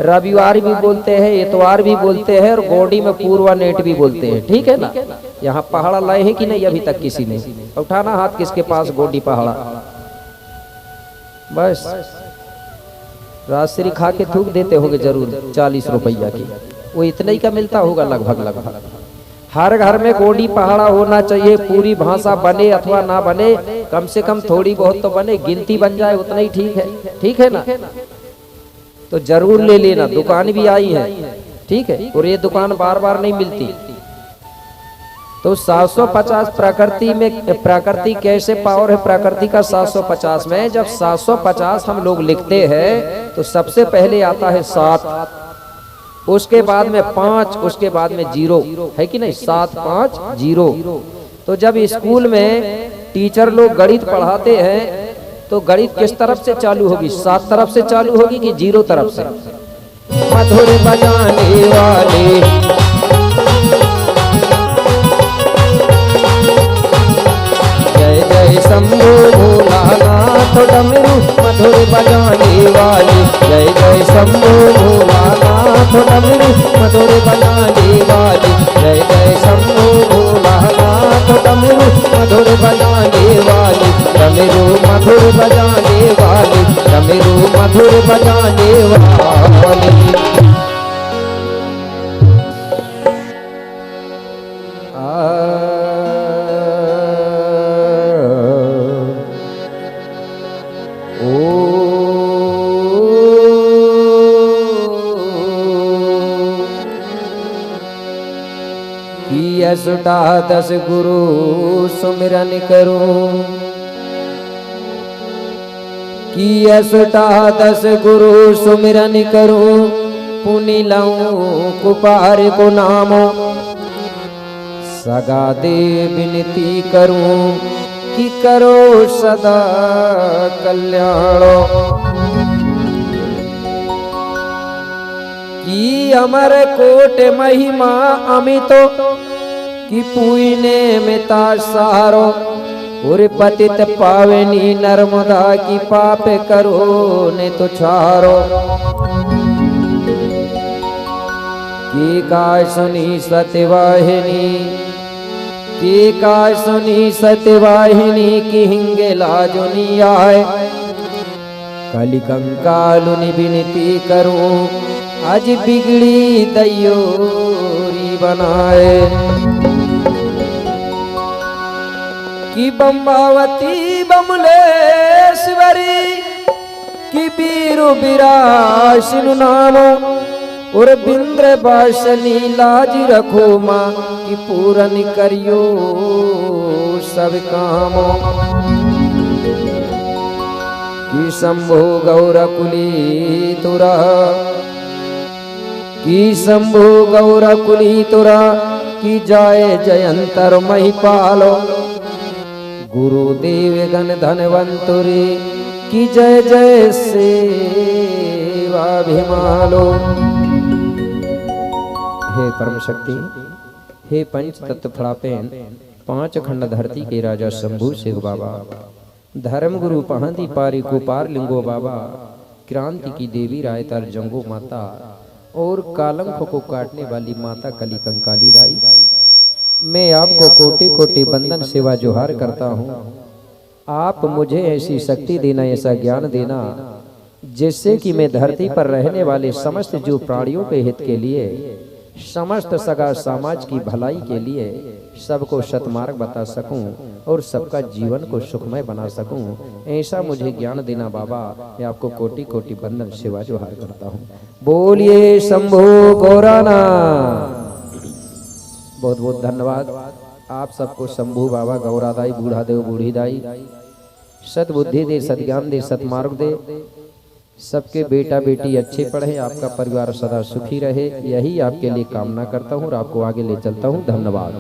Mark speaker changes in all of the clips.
Speaker 1: रविवार भी बोलते हैं, इतवार भी बोलते हैं, और गोडी में पूर्वा नेट भी बोलते हैं। ठीक है ना। यहाँ पहाड़ा लाए हैं कि नहीं अभी तक किसी ने? उठाना हाथ किसके पास गोडी पहाड़ा। बस राजश्री खा के थूक देते होगे जरूर 40 रुपया की, वो इतना ही का मिलता होगा लगभग। हर घर में गोडी पहाड़ा होना चाहिए। पूरी भाषा बने अथवा ना बने, कम से कम थोड़ी बहुत तो बने, गिनती बन जाए उतना ही ठीक है। ठीक है ना। तो जरूर ले लेना, दुकान भी आई है। ठीक है। और ये दुकान बार बार नहीं मिलती। तो 750 प्रकृति में, प्रकृति कैसे पावर है प्रकृति का 750 में। जब 750 हम लोग लिखते हैं तो सबसे पहले आता है 7, उसके बाद में 5, उसके बाद में 0 है कि नहीं। 7 5 0। तो जब स्कूल में टीचर लोग गणित पढ़ाते हैं तो गणित किस तरफ से चालू होगी? 7 तरफ से चालू होगी कि 0 तरफ से? मधुर बजाने वाले जय जय शंभो भोलानाथ डमरू मधुर बजाने वाले, जय जय शंभो भोलानाथ डमरू मधुर बजाने वाले, जय जय शंभो भोलानाथ डमरू मधुर बजाने वाले, डमरू मधुर बजाने वाले, डमरू मधुर बजाने वाले। अष्टादश गुरु सुमिरन करूं, कि अष्टादश गुरु सुमिरन करूं, पुनि लऊं कुपार को नामो, सगा दे विनती करूं, कि करो सदा कल्याणो, कि अमर कोट महिमा अमितो, कि पुईने मिता सारो, और पतित पावनी नर्मदा, की पाप करो ने तो छारो, की का सुनी सत्यवाहिनी, की का सुनी सत्यवाहिनी, की हिंगे लाजुनी आए, कलि कंकालुनि विनती करूं, आज बिगड़ी दयोरी बनाए, कि बम्बावती बमुलेश्वरी, कि बीरु बिराशिनु नामो, और बिंद्र बासनी लाज रखो माँ, कि पूरन करियो सब कामो, कि शंभो गौरकुली तुरा, कि शंभो गौरकुली तुरा, कि जाए जयंतर महिपालो, गुरुदेव गण धनवंतुरी, की जय जय सेवाभिमालो। हे परम शक्ति, हे पंच तत्व फड़ापेन, 5 खंड धरती के राजा शंभू सिंह बाबा, धर्म गुरु पहंती पारी कुपार लिंगो बाबा, क्रांति की देवी रायतर जंगो माता, और कालंक को काटने वाली माता कली कंकाली दाई, मैं आपको कोटि कोटि बंदन सेवा जोहार करता हूँ। आप मुझे ऐसी शक्ति देना, ऐसा ज्ञान देना, जिससे कि मैं धरती पर रहने वाले समस्त जीव प्राणियों के हित के लिए, समस्त सगा समाज की भलाई के लिए सबको सतमार्ग बता सकूं और सबका जीवन को सुखमय बना सकूं, ऐसा मुझे ज्ञान देना बाबा। मैं आपको कोटि कोटि बंदन सेवा जोहार करता हूँ। बोलिए शंभो गौराना। बहुत बहुत धन्यवाद आप सबको। शंभू बाबा गौरादाई, बूढ़ा देव बूढ़ी दाई सद्बुद्धि दे, सद्ज्ञान दे, सतमार्ग दे, सबके बेटा बेटी अच्छे पढ़े, आपका परिवार सदा सुखी रहे, यही आपके लिए कामना करता हूँ और आपको आगे ले चलता हूँ। धन्यवाद।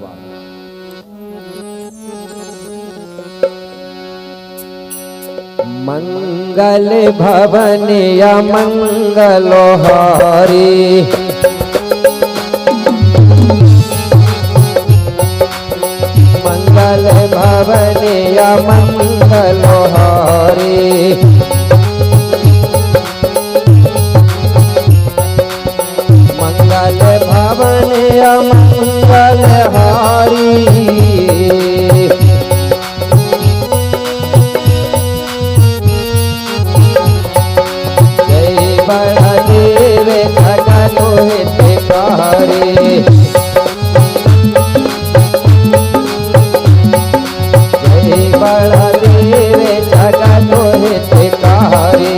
Speaker 1: मंगल भवन या मंगलोहारी, मंगल भवन या मंगलोहारी, पावन अमंगल हारी। बड़ा देव जगत हितकारी। जय बड़ा देव जगत हितकारी।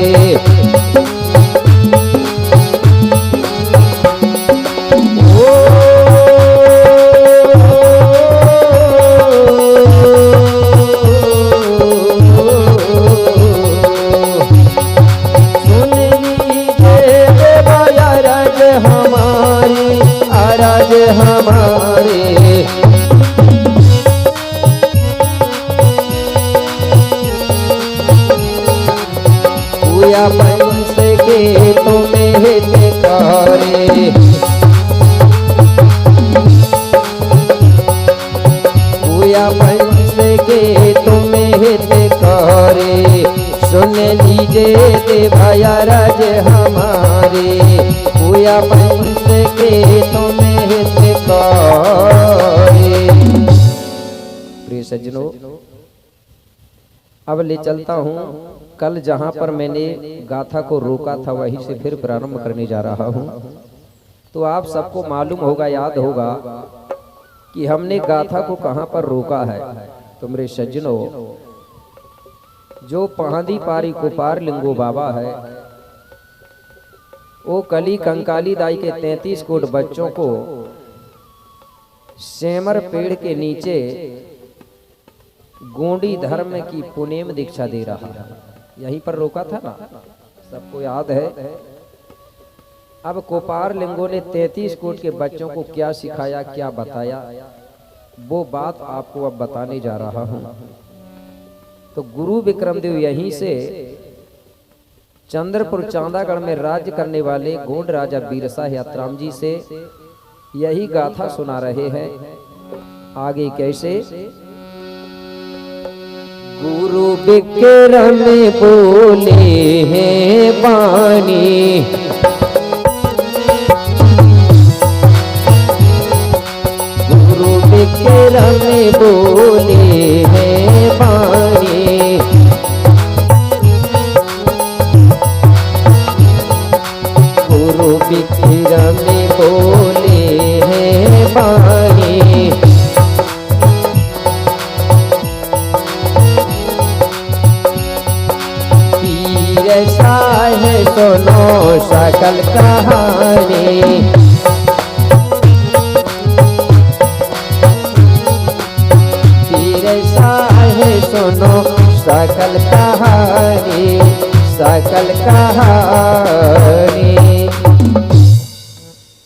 Speaker 1: अरज हमारे पूया पंच के तुम्हें हितकारी। पूया पंच के तुम्हें हितकारी। सुन लीजिए देवया रज हमारे पूया पंच के तुम्हें हितकारी। प्रिय सज्जनों, अब ले चलता हूँ कल जहाँ पर मैंने गाथा को रोका था वहीं से फिर प्रारंभ करने जा रहा हूँ। तो आप सबको मालूम होगा, याद होगा कि हमने गाथा को कहाँ पर रोका है। तो मेरे सज्जनों, जो पहाड़ी पारी कुपार लिंगो बाबा है, वो कली कंकाली दाई के 33 कोट बच्चों को सेमर पेड़ के नीचे गोंडी धर्म की पुनेम दीक्षा दे रहा है। यहीं पर रोका था ना, सबको याद है। अब कोपार लिंगो ने 33 कोट के बच्चों को क्या सिखाया, क्या बताया, वो बात आपको अब बताने जा रहा हूं। तो गुरु विक्रमदेव यहीं से चंद्रपुर चांदागढ़ में राज्य करने वाले गोंड राजा बीरसा यात्राम जी से यही गाथा सुना रहे हैं। आगे कैसे? गुरु विक्रम बोले हैं वाणी, गुरु विक्रम बोले हैं वाणी। गुरु विक्रम बोले हैं वाणी। है सुनो सकल कहानी, पीर है सुनो सकल कहानी, सकल कहानी।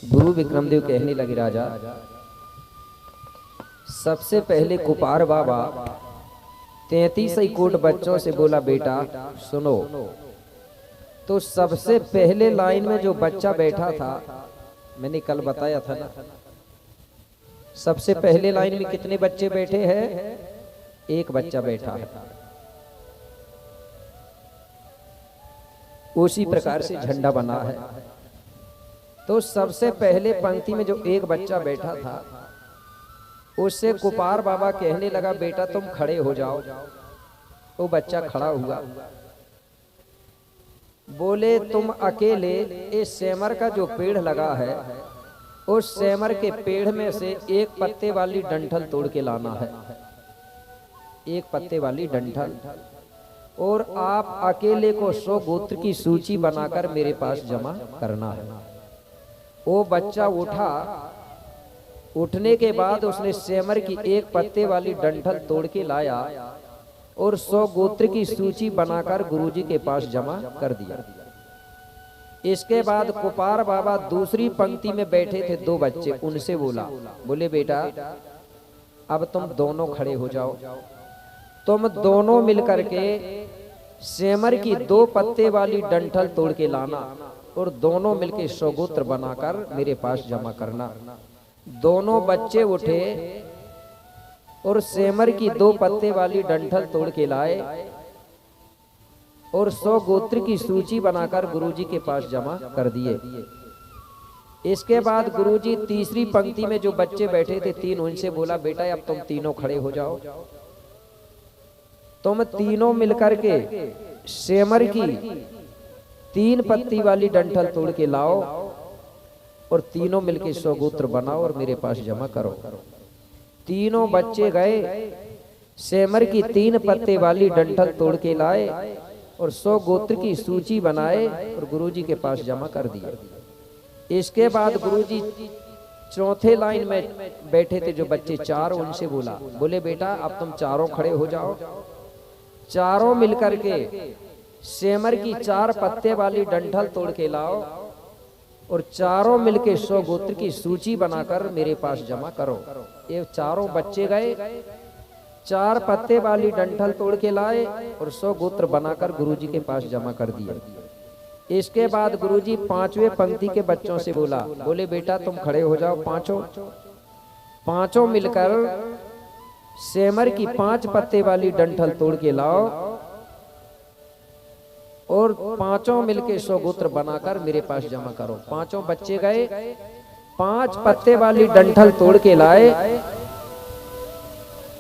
Speaker 1: गुरु विक्रमदेव कहने लगे, राजा सबसे पहले कुपार बाबा 33 कोट बच्चों से बोला, बेटा सुनो। तो सबसे पहले लाइन में जो बच्चा बैठा था, मैंने कल बताया था ना, सबसे पहले लाइन में कितने बच्चे बैठे हैं? एक बच्चा बैठा है। उसी प्रकार से झंडा बना है। तो सबसे पहले पंक्ति में जो एक बच्चा बैठा था, उससे कुपार बाबा कहने लगा, बेटा तुम खड़े हो जाओ। वो बच्चा खड़ा हुआ। बोले, तुम अकेले इस सेमर का जो पेड़ लगा है, उस सेमर के पेड़ में से एक पत्ते वाली डंठल तोड़ के लाना है, एक पत्ते वाली डंठल। और आप अकेले को 100 गोत्र की सूची बनाकर मेरे पास जमा करना है। वो बच्चा उठा। उठने के बाद उसने सेमर की एक पत्ते वाली डंठल तोड़ के लाया और 100 गोत्र की सूची बनाकर गुरुजी के पास जमा कर दिया। इसके बाद कुपार बाबा दूसरी पंक्ति में बैठे थे 2 बच्चे, उनसे बोले बेटा अब तुम दोनों खड़े हो जाओ। तुम दोनों मिलकर के सेमर की 2 पत्ते वाली डंठल तोड़ के लाना और दोनों मिलके 100 गोत्र बनाकर मेरे पास जमा करना। दोनों बच्चे उठे और सेमर की 2 पत्ते वाली डंठल तोड़ के लाए और 100 गोत्र की सूची बनाकर गुरुजी के पास जमा कर दिए। इसके बाद गुरुजी तीसरी पंक्ति में जो बच्चे बैठे थे तीन, उनसे बोला बेटा अब तुम तीनों खड़े हो जाओ। तुम तीनों मिलकर के सेमर की 3 पत्ती वाली डंठल तोड़ के लाओ और तीनों मिलके 100 गोत्र बनाओ और मेरे पास जमा करो। तीनों बच्चे गए, सेमर की 3 पत्ते वाली डंठल तोड़ के लाए और 100 गोत्र की सूची बनाए और गुरुजी के पास जमा कर दिए। इसके बाद गुरुजी चौथे लाइन में बैठे थे जो बच्चे 4, उनसे बोले बेटा अब तुम चारों खड़े हो जाओ। चारों मिलकर के सेमर की 4 पत्ते वाली डंठल तोड़ के लाओ और चारों मिलके 100 गोत्र की सूची बनाकर मेरे पास जमा करो। ये चारों बच्चे गए, 4 पत्ते वाली डंठल तोड़ के लाए और 100 गोत्र बनाकर गुरुजी के पास जमा कर दिए। इसके बाद गुरुजी 5वें पंक्ति के बच्चों से बोले बेटा तुम खड़े हो जाओ। पांचों मिलकर सेमर की 5 पत्ते वाली डंठल तोड़ के लाओ और पांचों मिलके 100 गोत्र बनाकर मेरे पास जमा करो। पांचों बच्चे गए, 5 पत्ते वाली डंठल तोड़ के लाए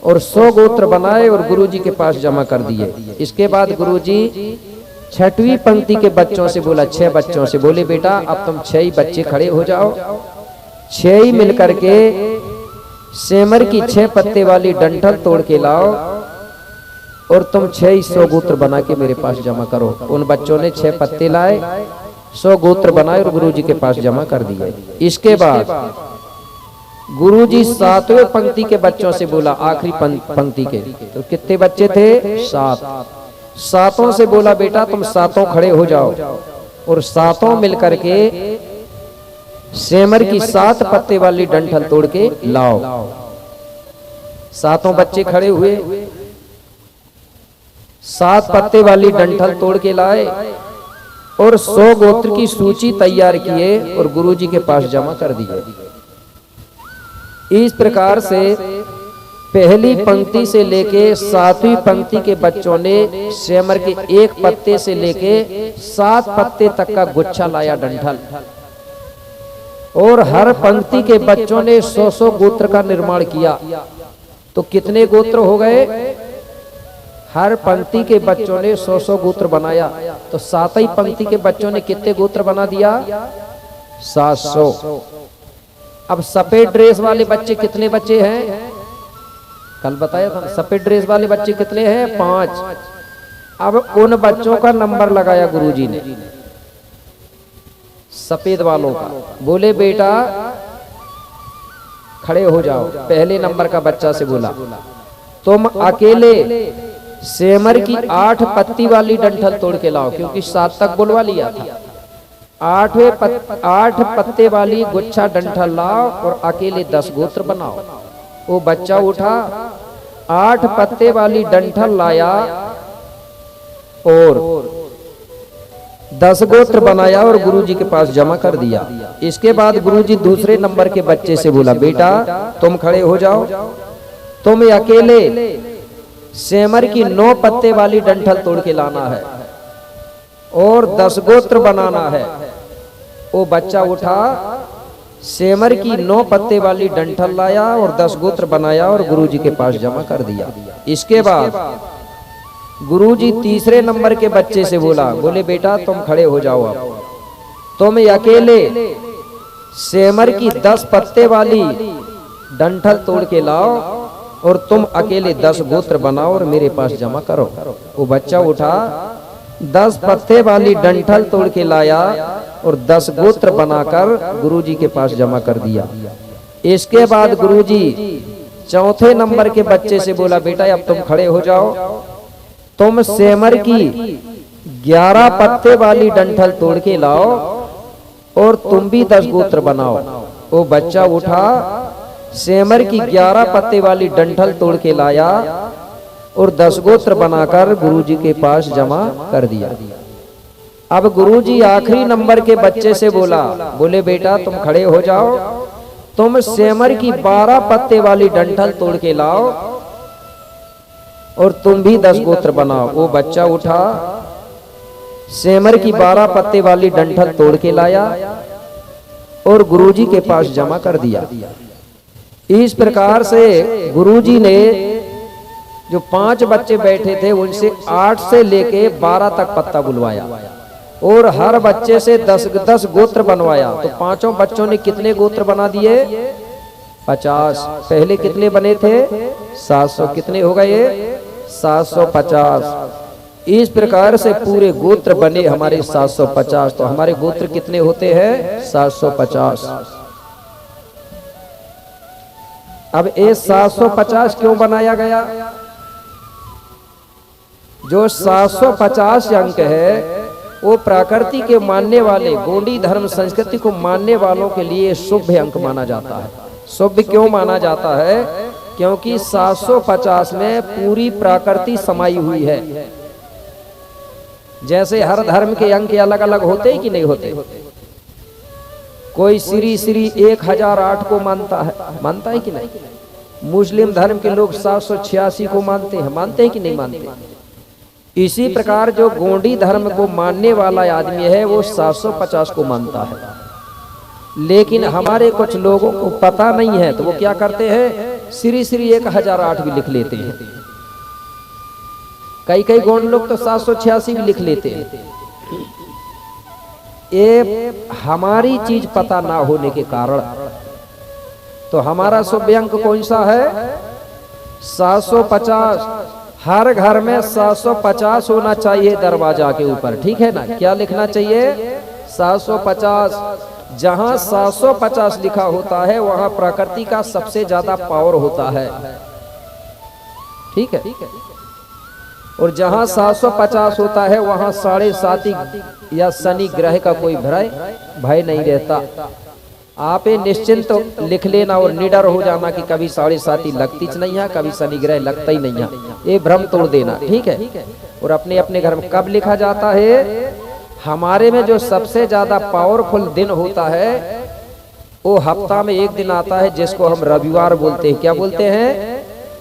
Speaker 1: और 100 गोत्र बनाए और गुरुजी के पास जमा कर दिए। इसके बाद गुरुजी 6वीं पंक्ति के बच्चों से 6 बच्चों से बोले बेटा अब तुम 6 ही बच्चे खड़े हो जाओ। 6 ही मिलकर के सेमर की 6 पत्ते वाली डंठल तोड़ के लाओ और तुम 6 ही 100 गोत्र बना के मेरे पास जमा करो। उन बच्चों ने 6 पत्ते लाए, 100 गोत्र बनाए और गुरुजी के पास जमा कर दिए। इसके बाद गुरुजी 7वें पंक्ति के बच्चों से आखिरी पंक्ति के, तो कितने बच्चे थे? 7। 7 से बेटा तुम 7 खड़े हो जाओ और 7 मिलकर के सेमर की 7 पत्ते वाली डंठल तोड़ के लाओ। 7 बच्चे खड़े हुए, 7 पत्ते वाली डंठल तोड़ के लाए और 100 गोत्र की सूची तैयार किए और गुरुजी के पास जमा कर दिए। इस प्रकार से पहली पंक्ति से लेके 7वीं पंक्ति के बच्चों ने सेमर के 1 पत्ते से लेके 7 पत्ते तक का गुच्छा लाया डंठल, और हर पंक्ति के बच्चों ने 100 गोत्र का निर्माण किया। तो कितने गोत्र हो गए? हर पंक्ति के बच्चों ने 100 गोत्र बनाया। तो 7वीं पंक्ति के बच्चों ने कितने गोत्र बना दिया? 700। अब सफेद ड्रेस वाले बच्चे कितने बच्चे हैं? कल बताया था, सफेद ड्रेस वाले बच्चे कितने हैं? 5। अब उन बच्चों का नंबर लगाया गुरुजी ने, सफेद वालों का। बोले बेटा खड़े हो जाओ। पहले नंबर का बच्चा से तुम अकेले सेमर की 8 पत्ती वाली डंठल तोड़ के लाओ, क्योंकि 7 तक बुलवा लिया था। 8 पत्ते वाली गुच्छा डंठल लाओ और अकेले 10 गोत्र बनाओ। वो बच्चा उठा, 8 पत्ते वाली डंठल लाया और 10 गोत्र बनाया और गुरुजी के पास जमा कर दिया। इसके बाद गुरुजी दूसरे नंबर के बच्चे से बेटा तुम खड़े हो जाओ। तुम अकेले सेमर की 9 पत्ते वाली डंठल तोड़ के लाना है और 10 गोत्र बनाना है। वो बच्चा उठा, सेमर की 9 पत्ते वाली डंठल लाया और 10 गोत्र बनाया और गुरुजी के पास जमा कर दिया। इसके बाद गुरुजी तीसरे नंबर के बच्चे से बोले बेटा तुम खड़े हो जाओ। अब तुम अकेले सेमर की 10 पत्ते वाली डंठल तोड़ के लाओ और तुम अकेले 10 गोत्र बनाओ और मेरे पास जमा करो। वो बच्चा उठा, 10 पत्ते वाली डंठल तोड़ के लाया और 10 गोत्र बनाकर गुरुजी के पास जमा कर दिया। इसके बाद गुरुजी चौथे नंबर के बच्चे से बेटा अब तुम खड़े हो जाओ। तुम सेमर की 11 पत्ते वाली डंठल तोड़ के लाओ और तुम भी 10 गोत्र बनाओ। वो बच्चा उठा, सेमर की 11 पत्ते वाली डंठल तोड़ के लाया और 10 गोत्र बनाकर गुरुजी के पास जमा कर दिया। अब गुरुजी आखिरी नंबर के बच्चे से बोले बेटा तुम खड़े हो जाओ। तुम सेमर की 12 पत्ते वाली डंठल तोड़ के लाओ और तुम भी 10 गोत्र बनाओ। वो बच्चा उठा, सेमर की 12 पत्ते वाली डंठल तोड़ के लाया और गुरुजी के पास जमा कर दिया। इस प्रकार से गुरुजी ने जो 5 बच्चे बैठे थे उनसे 8 से लेके 12 तक पत्ता बुलवाया और हर बच्चे से 10 गोत्र बनवाया। तो 5 बच्चों ने कितने गोत्र बना दिए? 50। पहले कितने बने थे? 700। कितने हो गए? 750। इस प्रकार से पूरे गोत्र बने हमारे 750। तो हमारे गोत्र कितने होते हैं? 750। अब ये 750 क्यों बनाया गया? जो 750 अंक है वो प्रकृति के मानने वाले, गोंडी धर्म संस्कृति को मानने वालों के लिए शुभ अंक माना जाता है। शुभ क्यों माना जाता है? क्योंकि 750 में पूरी प्रकृति समाई हुई है। जैसे हर धर्म के अंक अलग अलग होते हैं कि नहीं होते? कोई श्री 1008 को मानता है कि नहीं? मुस्लिम धर्म के लोग 786 को मानते हैं कि नहीं मानते? इसी प्रकार जो गोंडी धर्म को मानने वाला आदमी है वो 750 को मानता है। लेकिन हमारे कुछ लोगों को पता नहीं है तो वो क्या करते हैं? श्री 1008 भी लिख लेते हैं। कई गोंड लोग तो 786 भी लिख लेते हैं। ये हमारी चीज पता ना होने के कारण। तो हमारा शुभ अंक कौन सा है? 750। हर घर में 750 होना चाहिए दरवाजा के ऊपर, ठीक है ना? क्या लिखना चाहिए? 750। जहां 750 लिखा होता है वहां प्रकृति का सबसे ज्यादा पावर होता है, ठीक है? और जहां 750 होता है वहां 7.5 या शनि ग्रह का कोई भय नहीं रहता। आप ये निश्चिंत तो लिख लेना और निडर हो जाना कि कभी 7.5 लगती नहीं है, कभी शनि ग्रह लगता ही नहीं है। ये भ्रम तोड़ देना, ठीक है? और अपने अपने घर में कब लिखा जाता है? हमारे में जो सबसे ज्यादा पावरफुल दिन होता है वो हफ्ता में एक दिन आता है जिसको हम रविवार बोलते हैं। क्या बोलते हैं?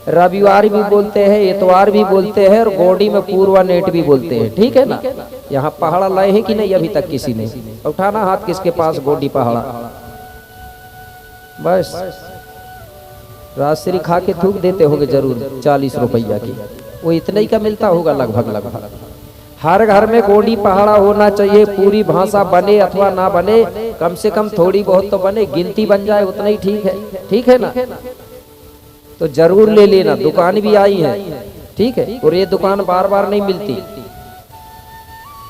Speaker 1: रविवार भी बोलते हैं, इतवार भी बोलते हैं और गोंडी में पूर्वा नेट भी बोलते हैं, ठीक है ना? यहाँ पहाड़ा लाए हैं कि नहीं अभी तक किसी ने? उठाना हाथ किसके पास गोंडी पहाड़ा। बस राजश्री खा के थूक देते होंगे जरूर 40 रुपया की। वो इतना ही का मिलता होगा लगभग। हर घर में गोंडी पहाड़ा होना चाहिए। पूरी भाषा बने अथवा ना बने, कम से कम थोड़ी बहुत तो बने, गिनती बन जाए उतना ही ठीक है ना? तो जरूर ले लेना। दुकान भी आई है, ठीक है? और ये दुकान बार बार नहीं मिलती।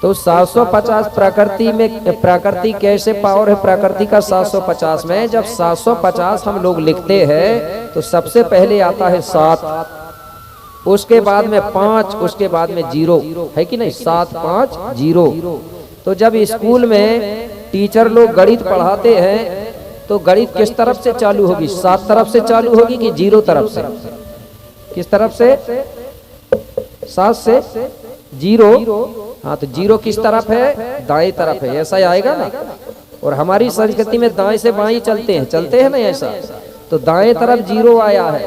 Speaker 1: तो 750 प्रकृति कैसे पावर है प्रकृति का? 750 में जब 750 हम लोग लिखते हैं तो सबसे पहले आता है 7, उसके बाद में 5, उसके बाद में 0, है कि नहीं? 7 5 0। तो जब स्कूल में टीचर लोग गणित पढ़ाते हैं तो गणित किस तरफ से चालू होगी? 7 तरफ से चालू होगी कि 0 तरफ से? किस तरफ से? 7 से 0। हाँ, तो 0 किस तरफ है? दाएं तरफ है। ऐसा ही आएगा ना? और हमारी संस्कृति में दाएं से बाएं चलते हैं ना ऐसा। तो दाएं तरफ 0 आया है।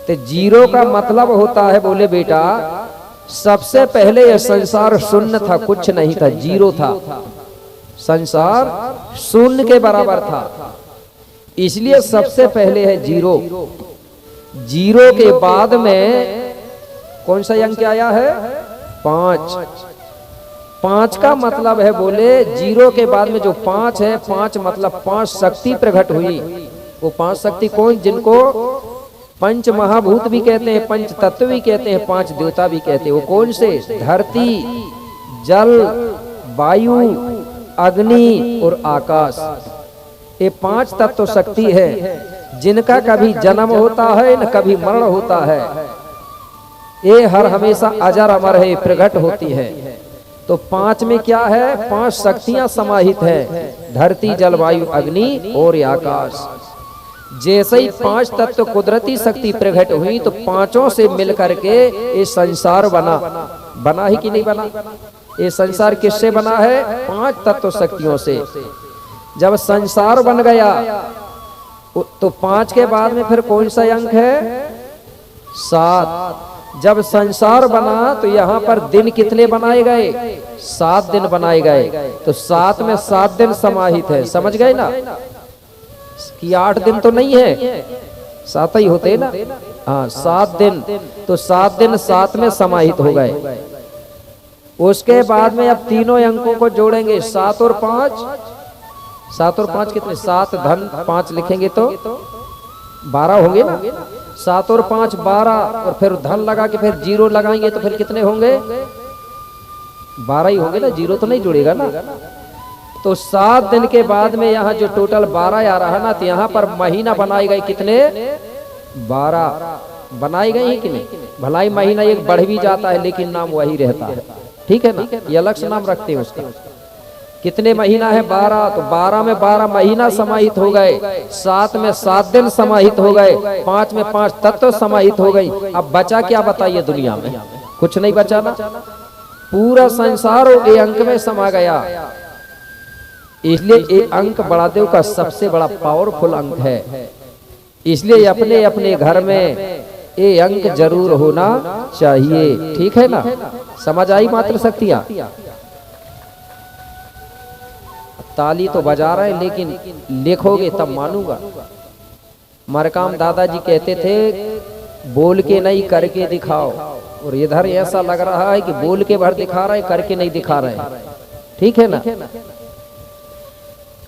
Speaker 1: तो 0 का मतलब होता है, बोले बेटा सबसे पहले यह संसार शून्य था, कुछ नहीं था, 0 था। संसार शून्य के बराबर था, इसलिए सबसे पहले है 0। 0 के बाद में कौन सा अंक आया है? 5। 5 का मतलब है, बोले 0 के बाद में जो 5 है, 5 मतलब 5 शक्ति प्रकट हुई। वो 5 शक्ति कौन? जिनको पंच महाभूत भी कहते हैं, पंच तत्व भी कहते हैं, 5 देवता भी कहते हैं। वो कौन से? धरती, जल, वायु, अग्नि और आकाश। ये 5 तत्व शक्ति है जिनका कभी जन्म होता है न कभी मरण होता है। ये हर हमेशा अजर अमर है, प्रकट होती है। तो 5 में क्या है? 5 शक्तियां समाहित है, धरती, जल, वायु, अग्नि और आकाश। जैसे ही 5 तत्व कुदरती शक्ति प्रकट हुई तो 5 से मिलकर के ये संसार बना ही कि नहीं बना? ये संसार किससे बना है? 5 तत्व शक्तियों से। जब संसार बन गया तो 5 के बाद में फिर कौन सा अंक है? 7। जब संसार बना तो यहाँ पर दिन कितने बनाए गए? 7 दिन बनाए गए। तो 7 में 7 दिन समाहित है, समझ गए ना कि 8 दिन तो नहीं है, 7 ही होते ना। हाँ 7 दिन, तो 7 दिन 7 में समाहित हो गए। उसके बाद में अब तीनों अंकों को जोड़ेंगे, 7 और 5, 7 और 5 कितने? 7 धन 5 लिखेंगे तो 12 होंगे ना। 7 और 5 12, और फिर धन लगा के फिर 0 लगाएंगे तो फिर कितने होंगे? 12 ही होंगे ना, 0 तो नहीं जुड़ेगा ना। तो 7 दिन के बाद में यहाँ जो टोटल 12 आ रहा ना, तो यहाँ पर महीना बनाए गए कितने? 12 बनाए गए हैं कि नहीं? भलाई महीना एक बढ़ भी जाता है लेकिन नाम वही रहता है, ठीक है ना। ये अलग से नाम रखते हैं उसका। कितने महीना है? 12। तो 12 में 12 महीना समाहित हो गए, 7 में 7 दिन समाहित हो गए, 5 में 5 तत्व समाहित हो गई। अब बचा क्या बताइए? दुनिया में कुछ नहीं बचा ना, पूरा संसार ये अंक में समा गया। इसलिए ये अंक बड़ादेव का सबसे बड़ा पावरफुल अंक है। इसलिए अपने अपने घर में ये अंक जरूर होना चाहिए, ठीक है ना। समझ आई मात्र शक्तियां? ताली तो बजा रहे हैं लेकिन लिखोगे तब मानूंगा। मरकाम दादाजी कहते थे बोल के नहीं करके दिखाओ, और इधर ऐसा लग रहा है कि बोल के भर दिखा रहे करके नहीं दिखा रहे, ठीक है ना।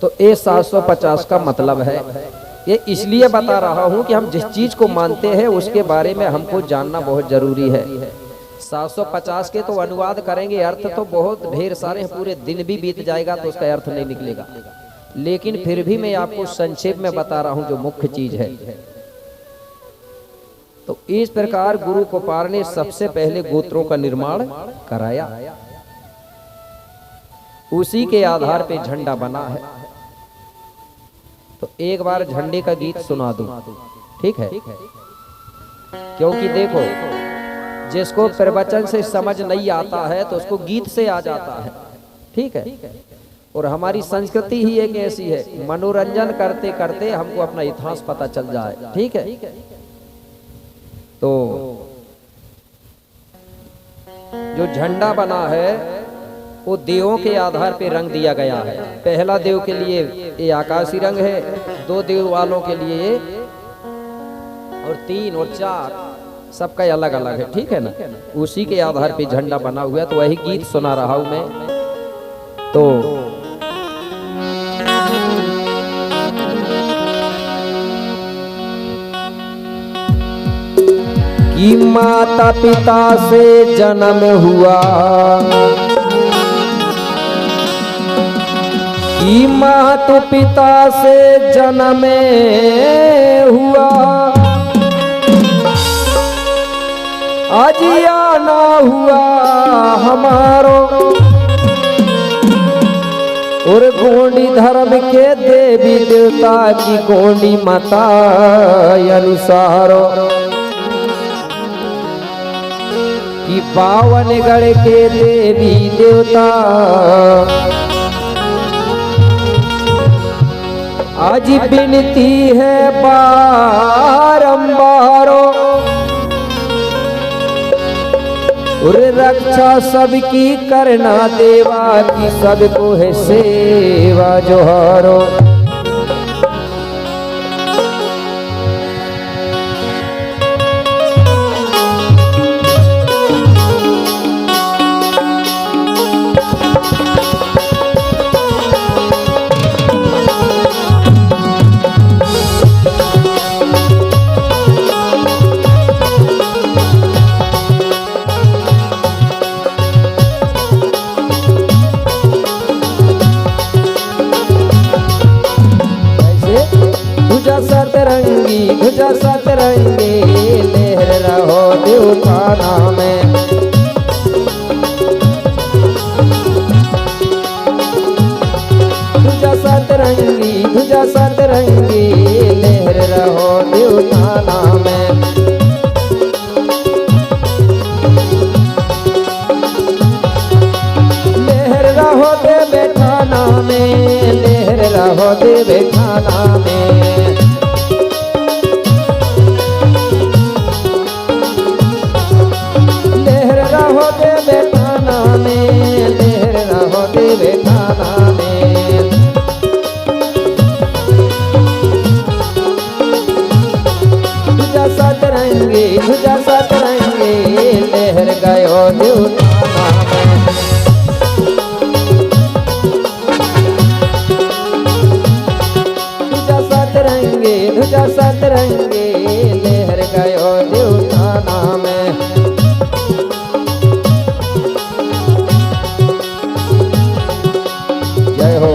Speaker 1: तो ये 750 का मतलब है। ये इसलिए बता रहा हूं कि हम जिस चीज को मानते हैं उसके बारे में हमको जानना बहुत जरूरी है। 750 के तो अनुवाद करेंगे, अर्थ तो बहुत ढेर सारे हैं, पूरे दिन भी बीत जाएगा तो उसका अर्थ नहीं निकलेगा। लेकिन फिर भी मैं आपको संक्षेप में बता रहा हूं जो मुख्य चीज है। तो इस प्रकार गुरु कोपार ने सबसे पहले गोत्रों का निर्माण कराया, उसी के आधार पे झंडा बना है। तो एक बार झंडे का गीत सुना दूं, ठीक है? क्योंकि देखो जिसको प्रवचन से समझ नहीं आता है तो उसको गीत से आ जाता है, ठीक है। और हमारी संस्कृति ही एक ऐसी है, मनोरंजन करते करते हमको अपना इतिहास पता चल जाए, ठीक है। तो जो झंडा बना है वो देवों के आधार पे रंग दिया गया है। पहला देव के लिए ये आकाशी रंग है, 2 देव वालों के लिए ये, और 3 और 4 सबका अलग अलग है, ठीक है ना। उसी के आधार पे झंडा बना हुआ है। तो वही गीत सुना रहा हूं मैं। तो कि माता पिता से जन्म हुआ, कि माता पिता से जन्म हुआ, आज आना हुआ हमारो, और गोंडी धर्म के देवी देवता की गोंडी माता अनुसारो, कि 52 गढ़ के देवी देवता आज विनती है बारंबारो, और रक्षा सबकी करना देवा की, सबको है सेवा जोहारो। भुजा सतरंगी लहर रहो देवताना में, भुजा सतरंगी लहर रहो देवताना में, लहर रहो देवे ठाना में, लहर रहो देवे ठाना में। तुझा सतरंगे लहर गयो देवठाना में। जय हो।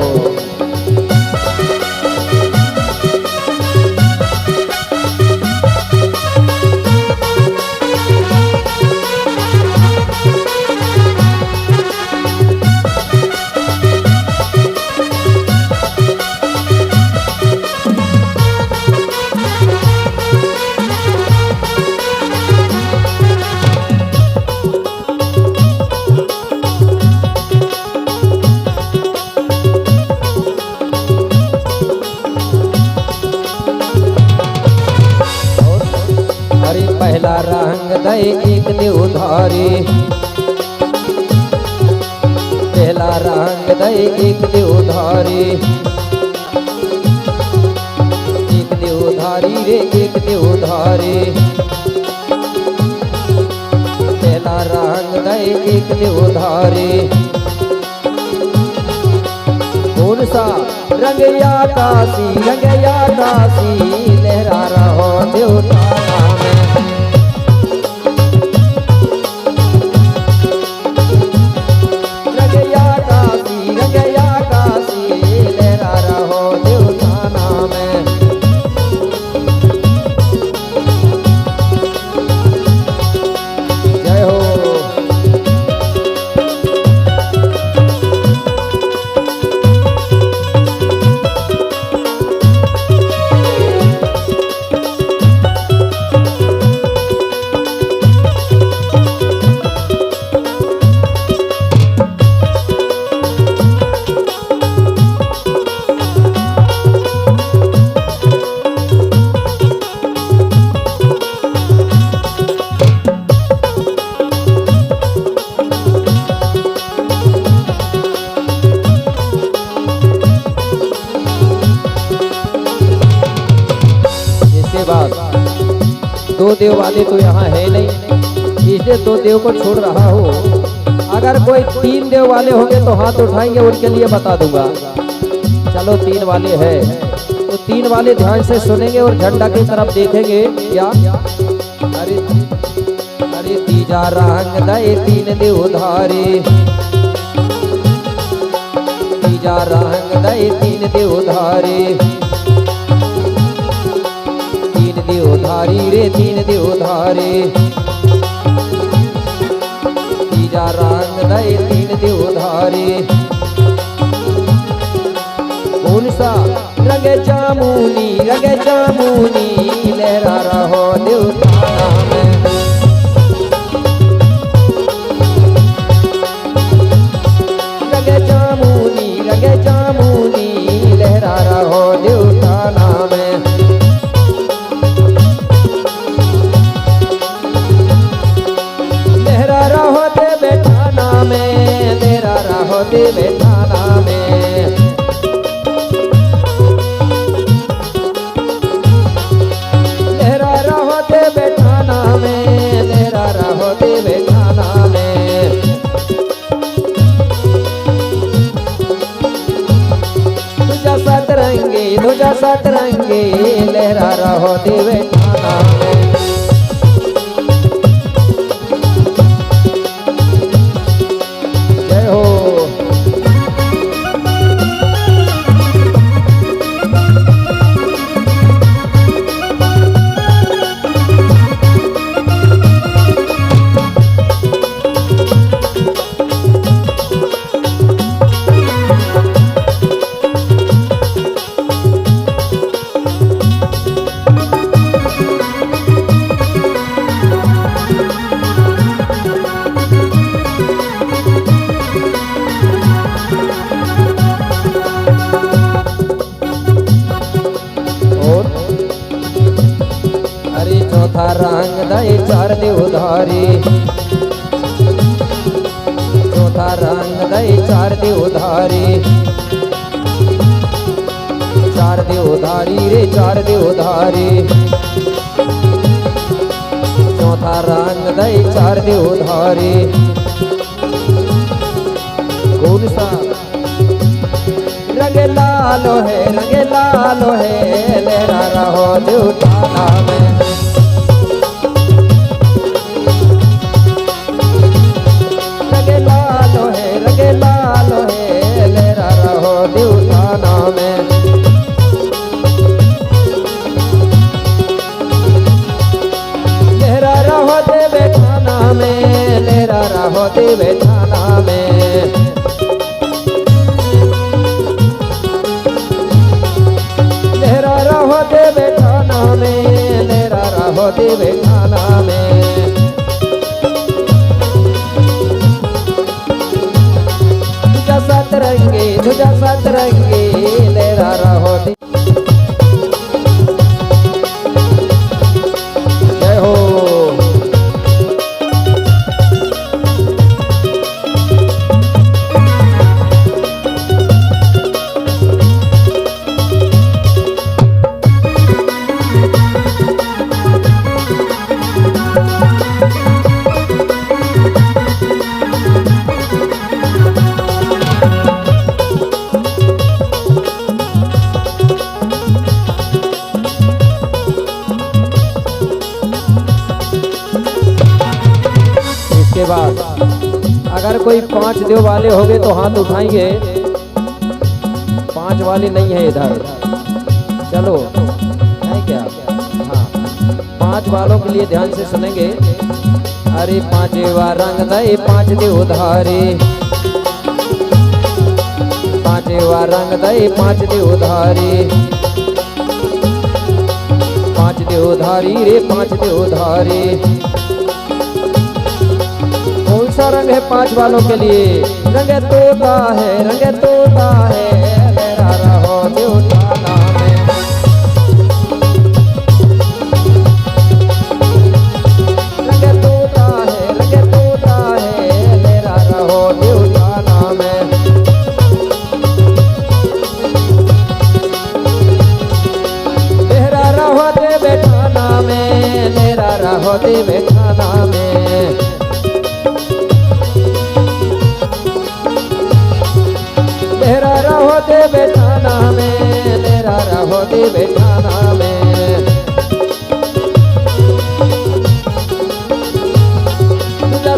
Speaker 1: पहला रंग दई एक देवधारी, पहला रंग दई एक देवधारी, एक देवधारी रे एक देवधारी। पहला रंग दई एक देवधारी। कौन सा रंग या काशी, रंग या काशी लहरा रहो देवठाना में। दो देव वाले तो यहाँ है नहीं, इसलिए दो देव को छोड़ रहा हूँ। अगर कोई तीन देव वाले होंगे तो हाथ उठाएंगे, उनके लिए बता दूंगा। चलो तीन वाले हैं तो तीन वाले ध्यान से सुनेंगे और झंडा की तरफ देखेंगे। क्या अरे अरे तीजा रंग दे तीन देवधारी, तीजा रंग दे तीन देवधारी, तीन देवधारी रे तीन देवधारी। तीजा रंग दे तीन देवधारी। कौन सा रंग जामुनी, रंग जामुनी लहरा रहो देवठाना में। रंग जामुनी, रंग जामुनी लहरा रहो देवठाना में। लहरा रहो देवठाना में, लहरा रहो देवठाना में। लहरा रहो देवठाना में, लहरा रहो देवठाना में। तुझा सतरंगे, तुझा सतरंगे लहरा रहो देवठाना में। जय हो। चौथा रंग दे चार देवधारी, चौथा रंग दे चार देवधारी, चार देवधारी रे चार देवधारी। चौथा रंग दे चार देवधारी। कौन सा रंग लालो है लहरा रहो देवठाना में। रंग लालो है लहरा रहो देवठाना में। लहरा रहो देवठाना में, लहरा रहो देवठाना में। लहरा रहो देवठाना में, लहरा रहो देवठाना में। तुझा सतरंगी लहरा रहो दे। जय हो। इसके बाद अगर कोई 5 देव वाले हो गए तो हाथ उठाएंगे। 5 वाले नहीं है इधर, चलो है क्या? हाँ, 5 वालों के लिए ध्यान से सुनेंगे। अरे 5वां रंग दे 5 देव धारे, 5वां रंग दे 5 देव धारे। 5 देव धारी रे 5 देव धारे। कौन सा रंग है 5 वालों के लिए? रंग तोता है, रंग तोता है लहरा रहो देवठाना में। रंग तोता है लहरा रहो देवठाना में। लहरा रहो देवठाना में, लहरा रहो देवठाना में। लहरा रहो देवठाना में, लहरा रहो देवठाना में। तुझा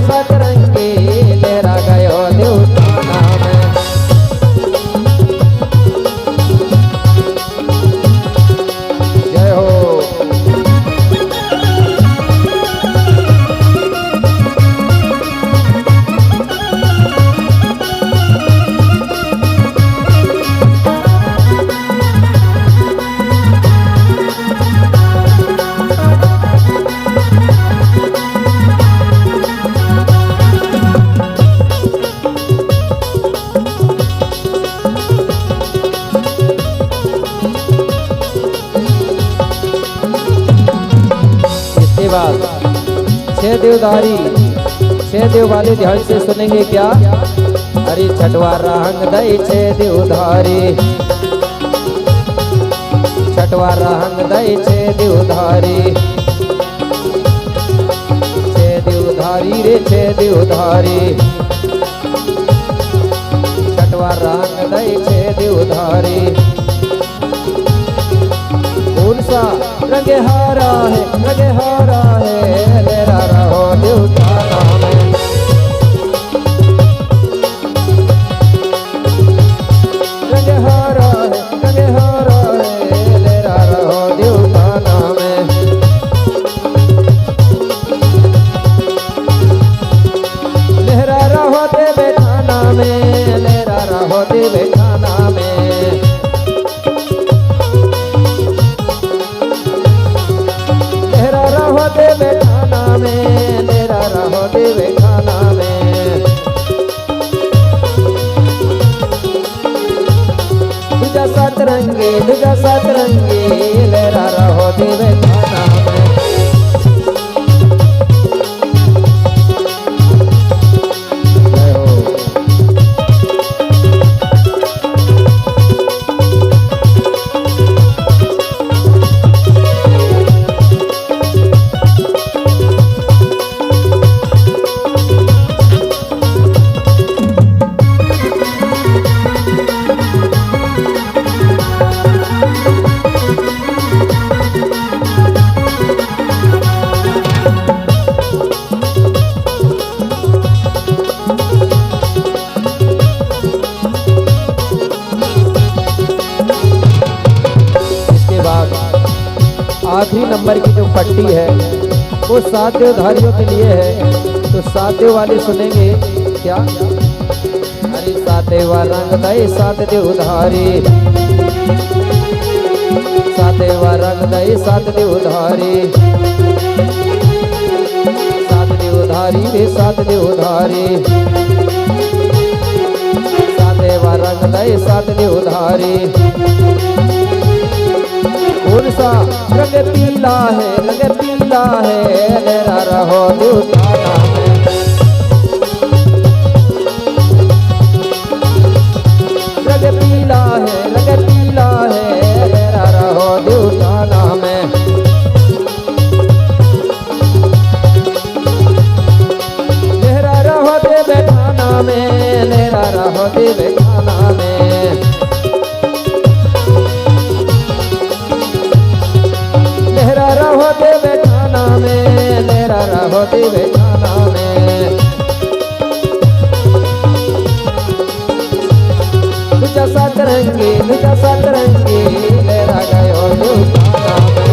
Speaker 1: सतरंगी लहरा गयो देवठाना में। जय हो। बाद 6 देवधारी 6 देव वाले ध्यान से सुनेंगे क्या? अरे 6वां रंग दे 6 देवधारी, 6वां रंग दे 6 देवधारी। 6 देवधारी रे 6 देवधारी। 6वां रंग दे 6 देवधारी। कौन सा रंग हारा है, रंग हारा है लहरा रहो देवठाना में। रंग हारा है लहरा रहो देवठाना में। लहरा रहो देवठाना में, लहरा रहो देवठाना में। लहरा रहो देवठाना में, लहरा रहो देवठाना में। तुझा सतरंगी लहरा रहो देवठाना में। आखिरी नंबर की जो पट्टी है वो 7 देवधारियों के लिए है। तो 7 देव वाले सुनेंगे क्या? अरे 7 देवा रंग दे 7 देवधारी, 7 देवा रंग दे 7 देवधारी, 7 देवधारी रे 7 देवधारी, 7 देवा रंग दे 7 देवधारी। कौन सा रंग पीला है, रंग पीला है, लेरा रहो देवताना में। रंग पीला है, रंग पीला है, लेरा रहो देवताना में। लेरा रहो देवे खाना में, लेरा रहो देवे खाना में। लेरा रहो देवे खाना में, लेरा रहो देवे खाना में। तुझा सतरंगी, तुझा सतरंगी, लेरा गयो देवताना में।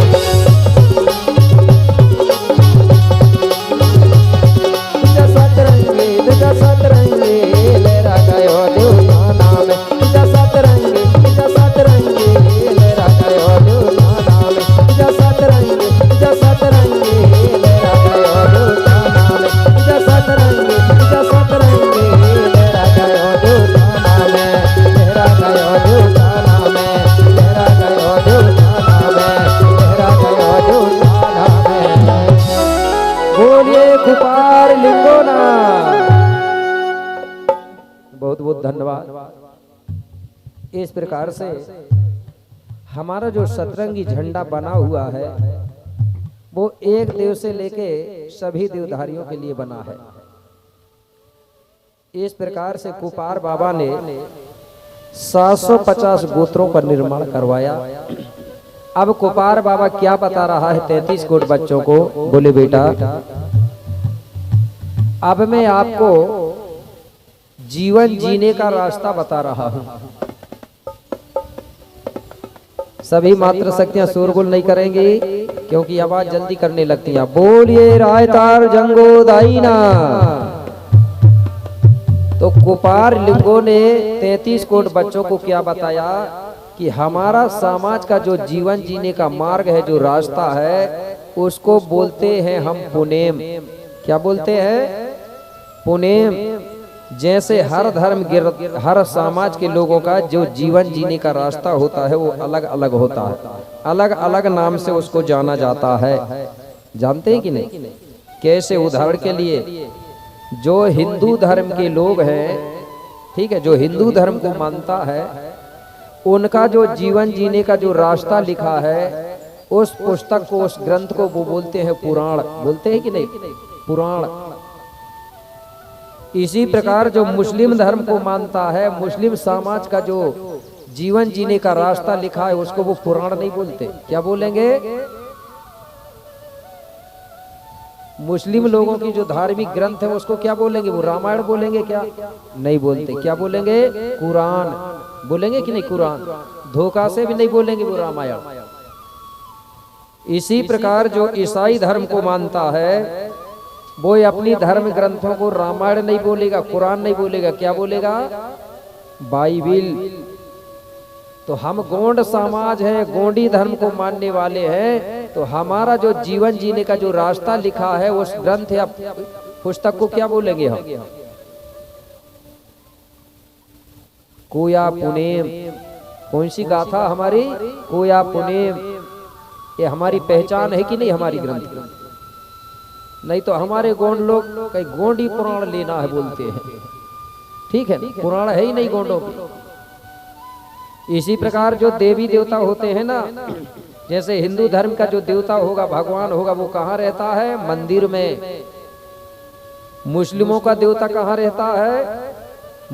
Speaker 1: तुझा सतरंगी, तुझा सतरंगी, लेरा गयो देवताना में। तुझा सतरंगी, तुझा सतरंगी, लेरा गयो देवताना में। तुझा सतरंगी, तुझा सतरंगी, लेरा गयो देवताना में। तुझा सतरंगी, तुझा सतरंगी, लेरा गयो देवताना में। लेरा गयो देवताना में, लेरा गयो देवताना में, लेरा गयो देवताना में। बोलिए कुपार लिंगोना। बहुत बहुत धन्यवाद। इस प्रकार से हमारा जो सतरंगी झंडा बना हुआ है वो एक देव से लेके सभी देवधारियों के लिए बना है। इस प्रकार से कुपार बाबा ने 750 गोत्रों का निर्माण करवाया। अब कुपार बाबा क्या बता रहा है 33 करोड़ बच्चों को? बोले बेटा अब मैं आपको जीवन जीने का रास्ता बता रहा हूं। सभी मात्र शक्तियां शोरगुल नहीं करेंगी क्योंकि आवाज जल्दी करने लगती है। बोलिए रायतार जंगो दाईना। तो कुपार लिंगो ने 33 करोड़ बच्चों को क्या बताया कि हमारा समाज का जो जीवन जीने का मार्ग है, जो रास्ता है, उसको बोलते हैं हम पुनेम। क्या बोलते हैं? पुनेम। जैसे हर धर्म हर समाज के लोगों का जो जीवन जीने का रास्ता होता है वो अलग अलग होता है, अलग अलग नाम से उसको जाना जाता है। जानते हैं कि नहीं? कैसे? उदाहरण के लिए जो हिंदू धर्म के लोग हैं, ठीक है, जो हिंदू धर्म को मानता है, उनका जो जीवन जीने का जो रास्ता लिखा है उस पुस्तक को, उस ग्रंथ को वो बोलते हैं पुराण। बोलते हैं कि नहीं? पुराण। इसी प्रकार जो मुस्लिम धर्म को मानता है, मुस्लिम समाज का जो जीवन जीने का रास्ता लिखा है उसको वो पुराण नहीं बोलते। क्या बोलेंगे? मुस्लिम लोगों की जो धार्मिक ग्रंथ है उसको क्या बोलेंगे? वो रामायण बोलेंगे क्या? नहीं बोलते। क्या बोलेंगे? कुरान बोलेंगे कि नहीं? कुरान। धोखा से भी नहीं बोलेंगे वो रामायण। इसी प्रकार जो ईसाई धर्म को मानता है वो अपनी धर्म ग्रंथों को रामायण नहीं बोलेगा, कुरान नहीं बोलेगा। क्या बोलेगा? बाइबिल। तो हम गोंड समाज है, गोंडी धर्म को मानने वाले हैं, तो हमारा जो जीवन जीने का जो रास्ता लिखा है उस ग्रंथ या पुस्तक को क्या बोलेंगे हम? कोया पुनेम। कौन सी गाथा हमारी? कोया पुनेम। ये हमारी पहचान है कि नहीं? हमारी ग्रंथ। नहीं तो हमारे गोंड लोग कहीं गोंडी पुराण लेना है बोलते हैं। ठीक है, पुराण है ही नहीं गोंडों की। इसी प्रकार जो देवी देवता होते हैं ना, जैसे हिंदू धर्म का जो देवता होगा, भगवान होगा, वो कहाँ रहता है? मंदिर में। मुस्लिमों का देवता कहाँ रहता है?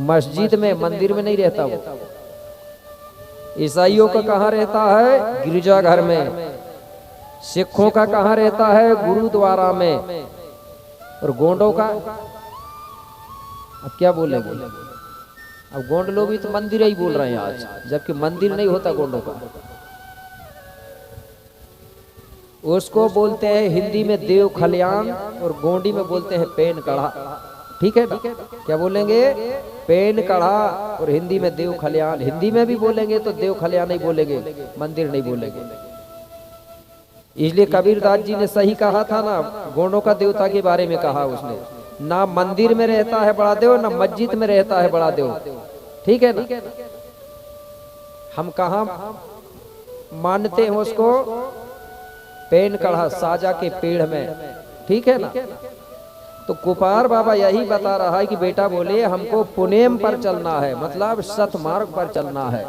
Speaker 1: मस्जिद में, मंदिर में नहीं रहता वो। ईसाइयों का कहाँ रहता है? गिरजाघर में। सिखों का कहाँ रहता है? गुरुद्वारा में। और गोंडों का अब क्या बोलेंगे? अब गोंड लोग भी तो मंदिर ही बोल रहे हैं आज, जबकि मंदिर नहीं होता गोंडों का। उसको बोलते हैं हिंदी में देव खलियान और गोंडी में बोलते हैं पेन कढ़ा। ठीक है ना? क्या बोलेंगे? पेन कढ़ा और हिंदी में देव खलियान। हिंदी में भी बोलेंगे तो देव खलियान नहीं बोलेंगे, मंदिर नहीं बोलेंगे। इसलिए कबीरदास जी ने सही कहा था ना, गोंडों का देवता के बारे में कहा उसने, ना मंदिर में रहता है बड़ा देव, ना मस्जिद में रहता है बड़ा देव। ठीक है ना? हम कहा मानते हैं उसको? पेन कढ़ा साजा के पेड़ में। ठीक है ना? तो कुपार बाबा यही बता रहा है कि बेटा बोले हमको पुनेम पर चलना है, मतलब सतमार्ग पर चलना है।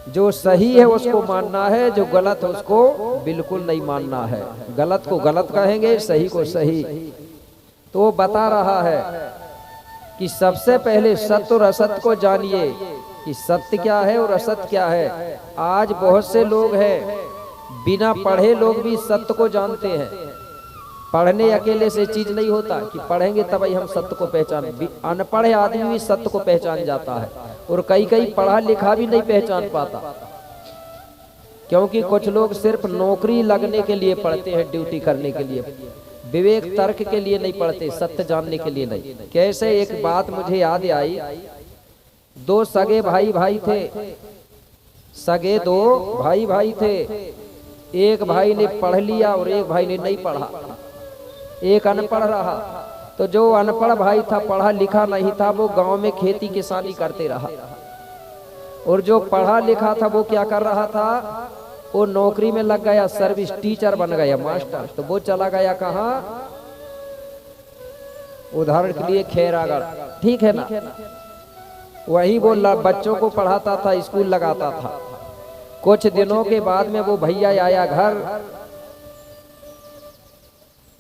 Speaker 1: जो सही है उसको मानना है, जो गलत है उसको बिल्कुल नहीं मानना है। गलत को गलत कहेंगे, सही को सही। तो वो बता रहा है कि सबसे पहले सत्य और असत्य को जानिए कि सत्य क्या है और असत्य क्या है। आज बहुत से लोग हैं, बिना पढ़े लोग भी सत्य को जानते हैं। पढ़ने अकेले से चीज नहीं होता कि पढ़ेंगे तभी हम सत्य को पहचान। अनपढ़ आदमी भी सत्य को पहचान जाता है, और कई पढ़ा लिखा भी नहीं पहचान पाता, क्योंकि कुछ लोग सिर्फ नौकरी लगने के लिए पढ़ते हैं, ड्यूटी करने के लिए, विवेक तर्क के लिए नहीं पढ़ते, सत्य जानने के लिए नहीं। कैसे? एक बात मुझे याद आई। दो सगे भाई थे, सगे दो भाई थे। एक भाई ने पढ़ लिया और एक भाई ने नहीं पढ़ा, एक अनपढ़ रहा। तो जो अनपढ़ भाई था, पढ़ा लिखा नहीं था, वो गांव में खेती किसानी करते रहा, और जो पढ़ा लिखा था वो क्या कर रहा था? वो नौकरी में लग गया, सर्विस टीचर बन गया, मास्टर। तो वो चला गया कहाँ? उदाहरण के लिए खैरागढ़। ठीक है ना? वही वो बच्चों को पढ़ाता था, स्कूल लगाता था। कुछ दिनों के बाद में वो भैया आया घर,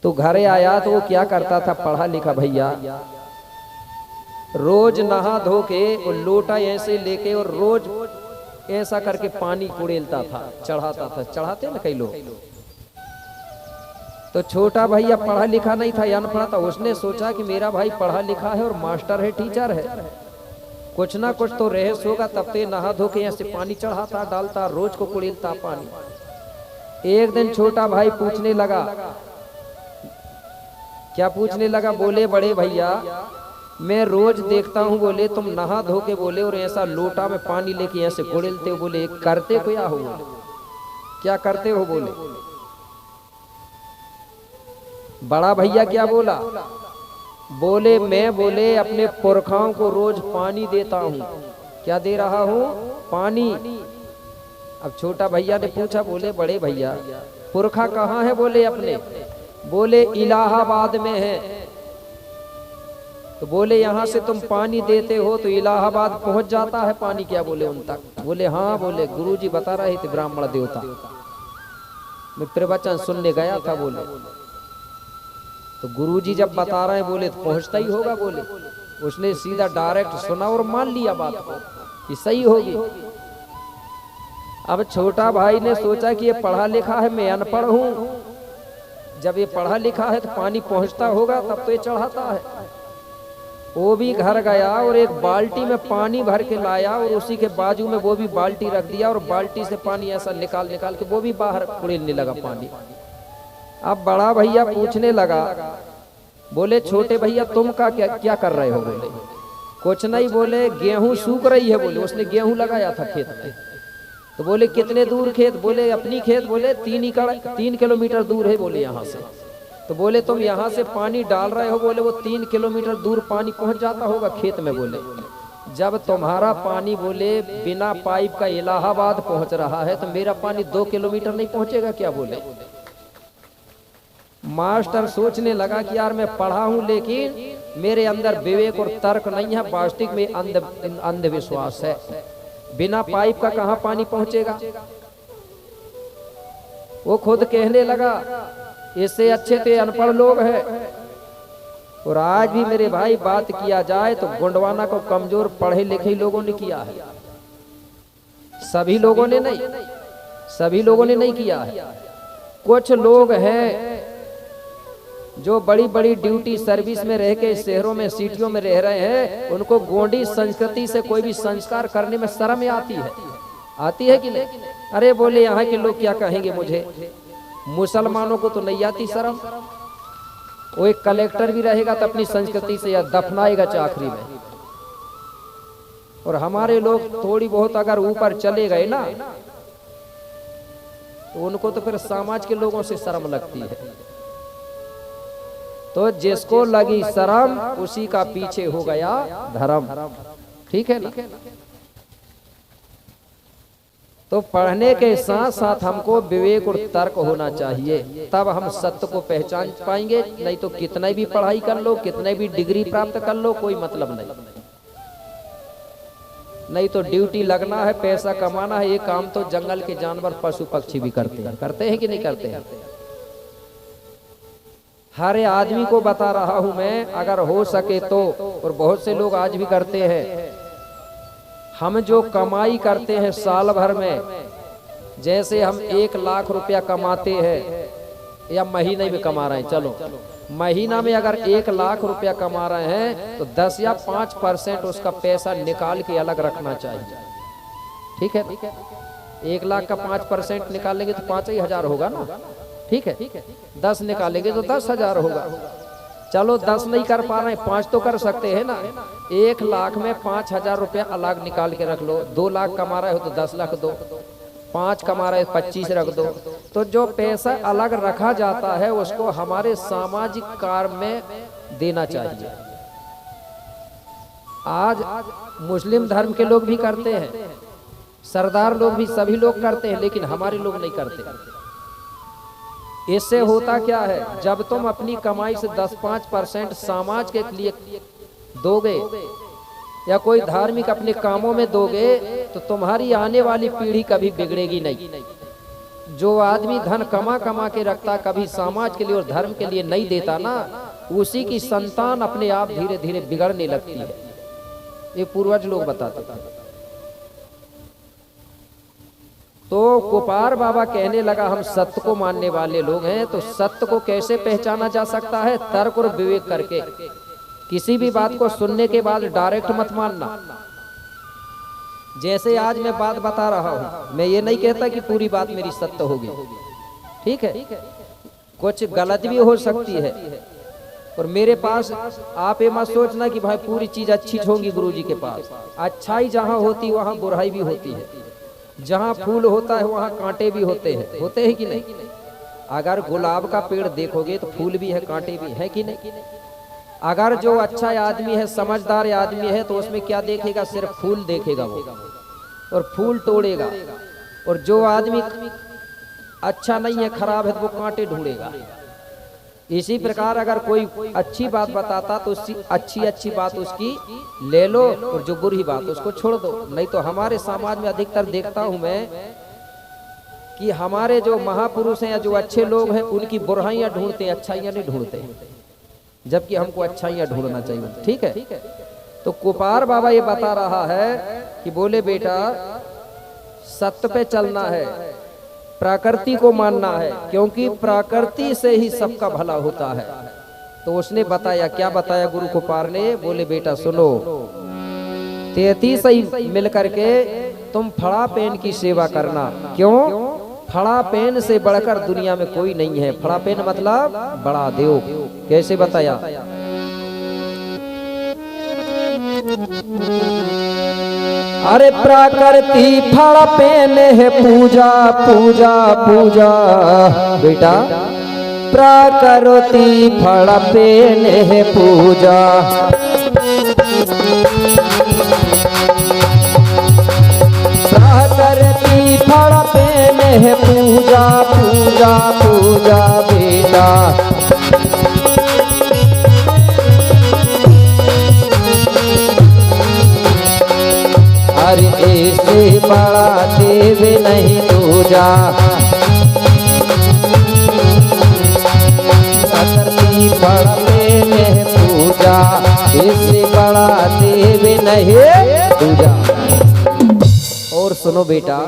Speaker 1: तो घरे आया तो वो क्या करता था? पढ़ा लिखा भैया रोज नहा धो के और लोटा ऐसे लेके और रोज ऐसा करके पानी कुड़ेलता था, चढ़ाता था। चढ़ाते ना कई लोग। तो छोटा भैया पढ़ा लिखा नहीं था, अनपढ़ था। उसने सोचा कि मेरा भाई पढ़ा लिखा है और मास्टर है, टीचर है, कुछ ना कुछ तो रहस्य होगा, तब तो नहा धो के ऐसे पानी चढ़ाता डालता, रोज को कुड़ेलता पानी। एक दिन छोटा भाई पूछने लगा, क्या पूछने लगा? बोले बड़े भैया मैं रोज देखता हूँ, बोले तुम नहा धो के बोले और ऐसा लोटा में पानी लेके ऐसे कुड़ेलते हो, बोले करते क्या हो? बोले क्या करते हो? बोले बड़ा भैया क्या बोला? बोले मैं बोले अपने पुरखाओं को रोज पानी देता हूँ। क्या दे रहा हूँ? पानी। अब छोटा भैया ने पूछा, बोले बड़े भैया पुरखा कहाँ है? बोले अपने। बोले इलाहाबाद में है। तो बोले यहाँ से तुम पानी देते हो तो इलाहाबाद पहुंच जाता है पानी क्या? बोले उन तक। बोले हाँ। बोले गुरुजी बता रहे थे ब्राह्मण देवता, मैं प्रवचन सुनने गया था। बोले तो गुरुजी जब बता रहे हैं बोले तो पहुंचता ही होगा। बोले उसने सीधा डायरेक्ट सुना और मान लिया बात को कि सही होगी। अब छोटा भाई ने सोचा कि ये पढ़ा लिखा है, मैं अनपढ़ हूं। जब ये पढ़ा लिखा है तो पानी पहुंचता होगा तब तो ये चढ़ाता है। वो भी घर गया और एक बाल्टी में पानी भर के लाया और उसी के बाजू में वो भी बाल्टी रख दिया और बाल्टी से पानी ऐसा निकाल निकाल के वो भी बाहर उड़ेलने लगा पानी। अब बड़ा भैया पूछने लगा, बोले छोटे भैया तुम का क्या कर रहे हो? बोले कुछ नहीं। बोले गेहूं सूख रही है। बोले उसने गेहूं लगाया था खेत में। तो बोले कितने दूर खेत? बोले अपनी खेत बोले 3 किलोमीटर दूर है। बोले यहाँ से। तो बोले तुम यहाँ से पानी डाल रहे हो? बोले वो 3 किलोमीटर दूर पानी पहुंच जाता होगा खेत में। बोले जब तुम्हारा पानी बोले बिना पाइप का इलाहाबाद पहुंच रहा है तो मेरा पानी 2 किलोमीटर नहीं पहुंचेगा क्या? बोले मास्टर सोचने लगा कि यार मैं पढ़ा हूं लेकिन मेरे अंदर विवेक और तर्क नहीं है, वास्तविक में अंधविश्वास है। बिना पाइप का कहां पानी पहुंचेगा? वो खुद कहने लगा इससे अच्छे तो अनपढ़ लोग हैं। और आज भी मेरे भाई बात किया जाए तो गोंडवाना को कमजोर पढ़े लिखे लोगों ने किया है। सभी लोगों ने नहीं, सभी लोगों ने नहीं किया है। कुछ लोग हैं जो बड़ी बड़ी ड्यूटी सर्विस में रह के शहरों में सिटियों में रह रहे हैं, उनको गोंडी संस्कृति से कोई भी संस्कार करने में शर्म आती है। आती है कि नहीं? अरे बोले यहाँ के लोग क्या कहेंगे मुझे, मुसलमानों को तो नहीं आती शर्म। वो एक कलेक्टर भी रहेगा तो अपनी संस्कृति से या दफनाएगा आखिरी में। और हमारे लोग थोड़ी बहुत अगर ऊपर चले गए ना तो उनको तो फिर समाज के लोगों से शर्म लगती है। तो जिसको लगी शर्म उसी का पीछे हो गया धर्म। ठीक है ना? तो पढ़ने के साथ साथ हमको विवेक और तर्क होना चाहिए, तब हम सत्य को पहचान पाएंगे। नहीं तो कितना भी पढ़ाई कर लो, कितने भी डिग्री प्राप्त कर लो, कोई मतलब नहीं। नहीं तो ड्यूटी लगना है, पैसा कमाना है, ये काम तो जंगल के जानवर पशु पक्षी भी करते हैं कि नहीं करते हैं? हर आदमी को बता रहा हूं मैं, अगर हो सके तो, और बहुत से लोग आज भी करते हैं, हम जो कमाई करते हैं साल भर में, जैसे हम 1 लाख रुपया कमाते हैं या महीने में कमा रहे हैं, चलो महीना में अगर 1 लाख रुपया कमा रहे हैं तो 10 या 5% उसका पैसा निकाल के अलग रखना चाहिए। ठीक है? 1 लाख का 5% निकालेंगे तो 5,000 होगा ना। ठीक है? 10 निकालेंगे तो 10,000 होगा। चलो 10 नहीं कर पा रहे हैं, 5 तो कर सकते हैं ना। 1 लाख में 5,000 रुपया अलग निकाल के रख लो। 2 लाख कमा रहे हो तो 10 लाख दो, 5 कमा रहे 25 रख दो। तो जो पैसा अलग रखा जाता है उसको हमारे सामाजिक कार्य में देना चाहिए। आज मुस्लिम धर्म के लोग भी करते हैं, सरदार लोग भी, सभी लोग करते हैं, लेकिन हमारे लोग नहीं करते। इससे होता क्या है, जब तुम अपनी कमाई से 10-5% समाज के लिए दोगे या कोई धार्मिक अपने कामों में दोगे तो तुम्हारी आने वाली पीढ़ी कभी बिगड़ेगी नहीं। जो आदमी धन कमा कमा के रखता, कभी समाज के लिए और धर्म के लिए नहीं देता ना, उसी की संतान अपने आप धीरे धीरे बिगड़ने लगती है। ये पूर्वज लोग बताते थे। तो कुपार बाबा कहने लगा, हम सत्य को मानने वाले लोग हैं, तो सत्य को कैसे पहचाना जा सकता है? तर्क और विवेक करके। किसी भी बात को सुनने के बाद डायरेक्ट मत मानना। जैसे आज मैं बात बता रहा हूं, मैं ये नहीं कहता कि पूरी बात मेरी सत्य होगी। ठीक है? कुछ गलत भी हो सकती है। और मेरे पास आप ये मत सोचना कि भाई पूरी चीज अच्छी होगी गुरुजी के पास। अच्छाई जहां होती वहां बुराई भी होती है। जहां फूल होता है वहां कांटे भी होते हैं कि नहीं? अगर गुलाब का पेड़ देखोगे तो फूल भी है, कांटे भी है कि नहीं? अगर जो अच्छा आदमी है, समझदार आदमी है, तो उसमें क्या देखेगा? सिर्फ फूल देखेगा वो, और फूल तोड़ेगा। और जो आदमी अच्छा नहीं है, खराब है, तो वो कांटे ढूंढेगा। इसी प्रकार अगर कोई अच्छी बात बताता तो उसकी अच्छी बात उसकी ले लो, और जो बुरी बात उसको छोड़ दो। नहीं तो हमारे समाज में अधिकतर देखता हूं मैं कि हमारे जो महापुरुष हैं या जो अच्छे लोग हैं, उनकी बुराइयां ढूंढते हैं, अच्छाइयां नहीं ढूंढते, जबकि हमको अच्छाइयां ढूंढना चाहिए। ठीक है? तो कुपार बाबा ये बता रहा है कि बोले बेटा, सत्य पे चलना है, प्रकृति को मानना है, क्योंकि प्रकृति से ही सबका भला होता है। तो उसने बताया, क्या बताया गुरु कुपार ने? बोले बेटा सुनो, 33 ही मिल करके तुम फड़ा पेन की सेवा करना। क्यों? फड़ा पेन से बढ़कर दुनिया में कोई नहीं है। फड़ा पेन मतलब बड़ा देव। कैसे बताया? अरे प्रकृति फड़ पेन है पूजा पूजा पूजा। बेटा प्रकृति फड़ पेन है पूजा। प्रकृति फड़ पेन है पूजा पूजा पूजा बेटा। अरे ऐसे बड़ा देव नहीं दूजा। प्रकृति फड़ पेन है पूजा, इससे बड़ा देव नहीं दूजा। और सुनो बेटा,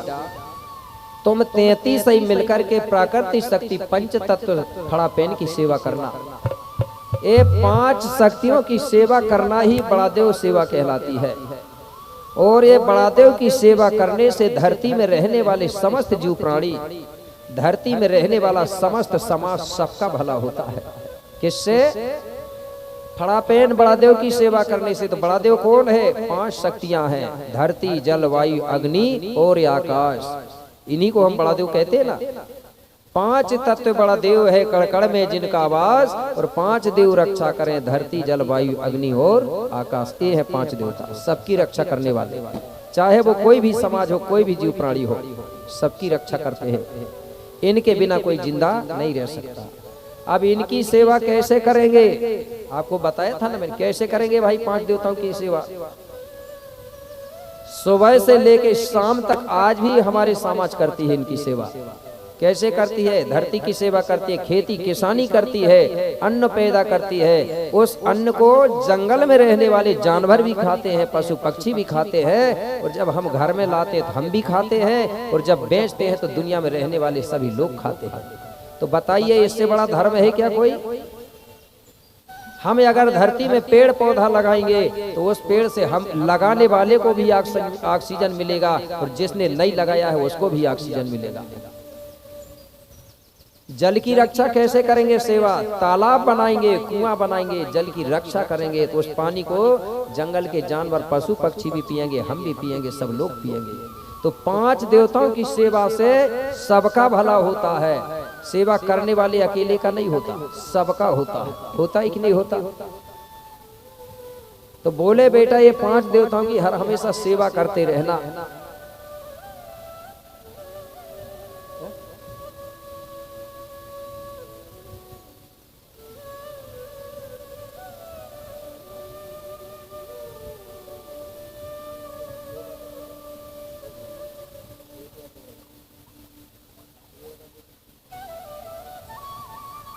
Speaker 1: तुम 33 ही मिलकर के प्राकृतिक शक्ति पंच तत्व फड़ा पेन की सेवा करना। ये 5 शक्तियों की सेवा करना ही बड़ा देव सेवा कहलाती है। और ये बड़ादेव की सेवा करने से धरती में रहने वाले समस्त जीव प्राणी, धरती में रहने वाला समस्त समाज सबका भला होता है। किससे? फड़ापेन बड़ादेव की सेवा करने से। तो बड़ादेव कौन है? 5 शक्तियां हैं, धरती, जल, वायु, अग्नि और आकाश। इन्हीं को हम बड़ादेव कहते हैं ना। 5 तत्व बड़ा देव है, कड़कड़ में जिनका वास, और 5 देव रक्षा करें, धरती, जल, वायु, अग्नि और आकाश। ये है 5 देवता, सबकी रक्षा करने वाले। चाहे वो कोई भी समाज हो, कोई भी जीव प्राणी हो, सबकी रक्षा करते हैं। इनके बिना कोई जिंदा नहीं रह सकता। अब इनकी सेवा कैसे करेंगे? आपको बताया था ना मैंने, कैसे करेंगे भाई 5 देवताओं की सेवा। सुबह से लेके शाम तक आज भी हमारे समाज करती है इनकी सेवा। कैसे करती है? धरती की सेवा करती है, खेती किसानी करती है, अन्न पैदा करती है। उस अन्न को जंगल में रहने वाले जानवर भी खाते हैं, पशु पक्षी भी खाते हैं, और जब हम घर में लाते हैं तो हम भी खाते हैं, और जब बेचते हैं तो दुनिया में रहने वाले सभी लोग खाते हैं। तो बताइए, इससे बड़ा धर्म है क्या कोई? हम अगर धरती में पेड़ पौधा लगाएंगे तो उस पेड़ से हम लगाने वाले को भी ऑक्सीजन मिलेगा, और जिसने नहीं लगाया है उसको भी ऑक्सीजन मिलेगा। जल की रक्षा कैसे करेंगे? सेवा, तालाब बनाएंगे, कुआं बनाएंगे, जल की रक्षा करेंगे, तो उस पानी को जंगल के जानवर, पशु पक्षी भी पिएंगे, हम भी पिएंगे, सब लोग पिएंगे। तो 5 देवताओं की सेवा से सबका भला होता है। सेवा करने वाले अकेले का नहीं होता, सबका होता है। होता है कि नहीं होता? तो बोले बेटा, ये 5 देवताओं की हर हमेशा सेवा करते रहना।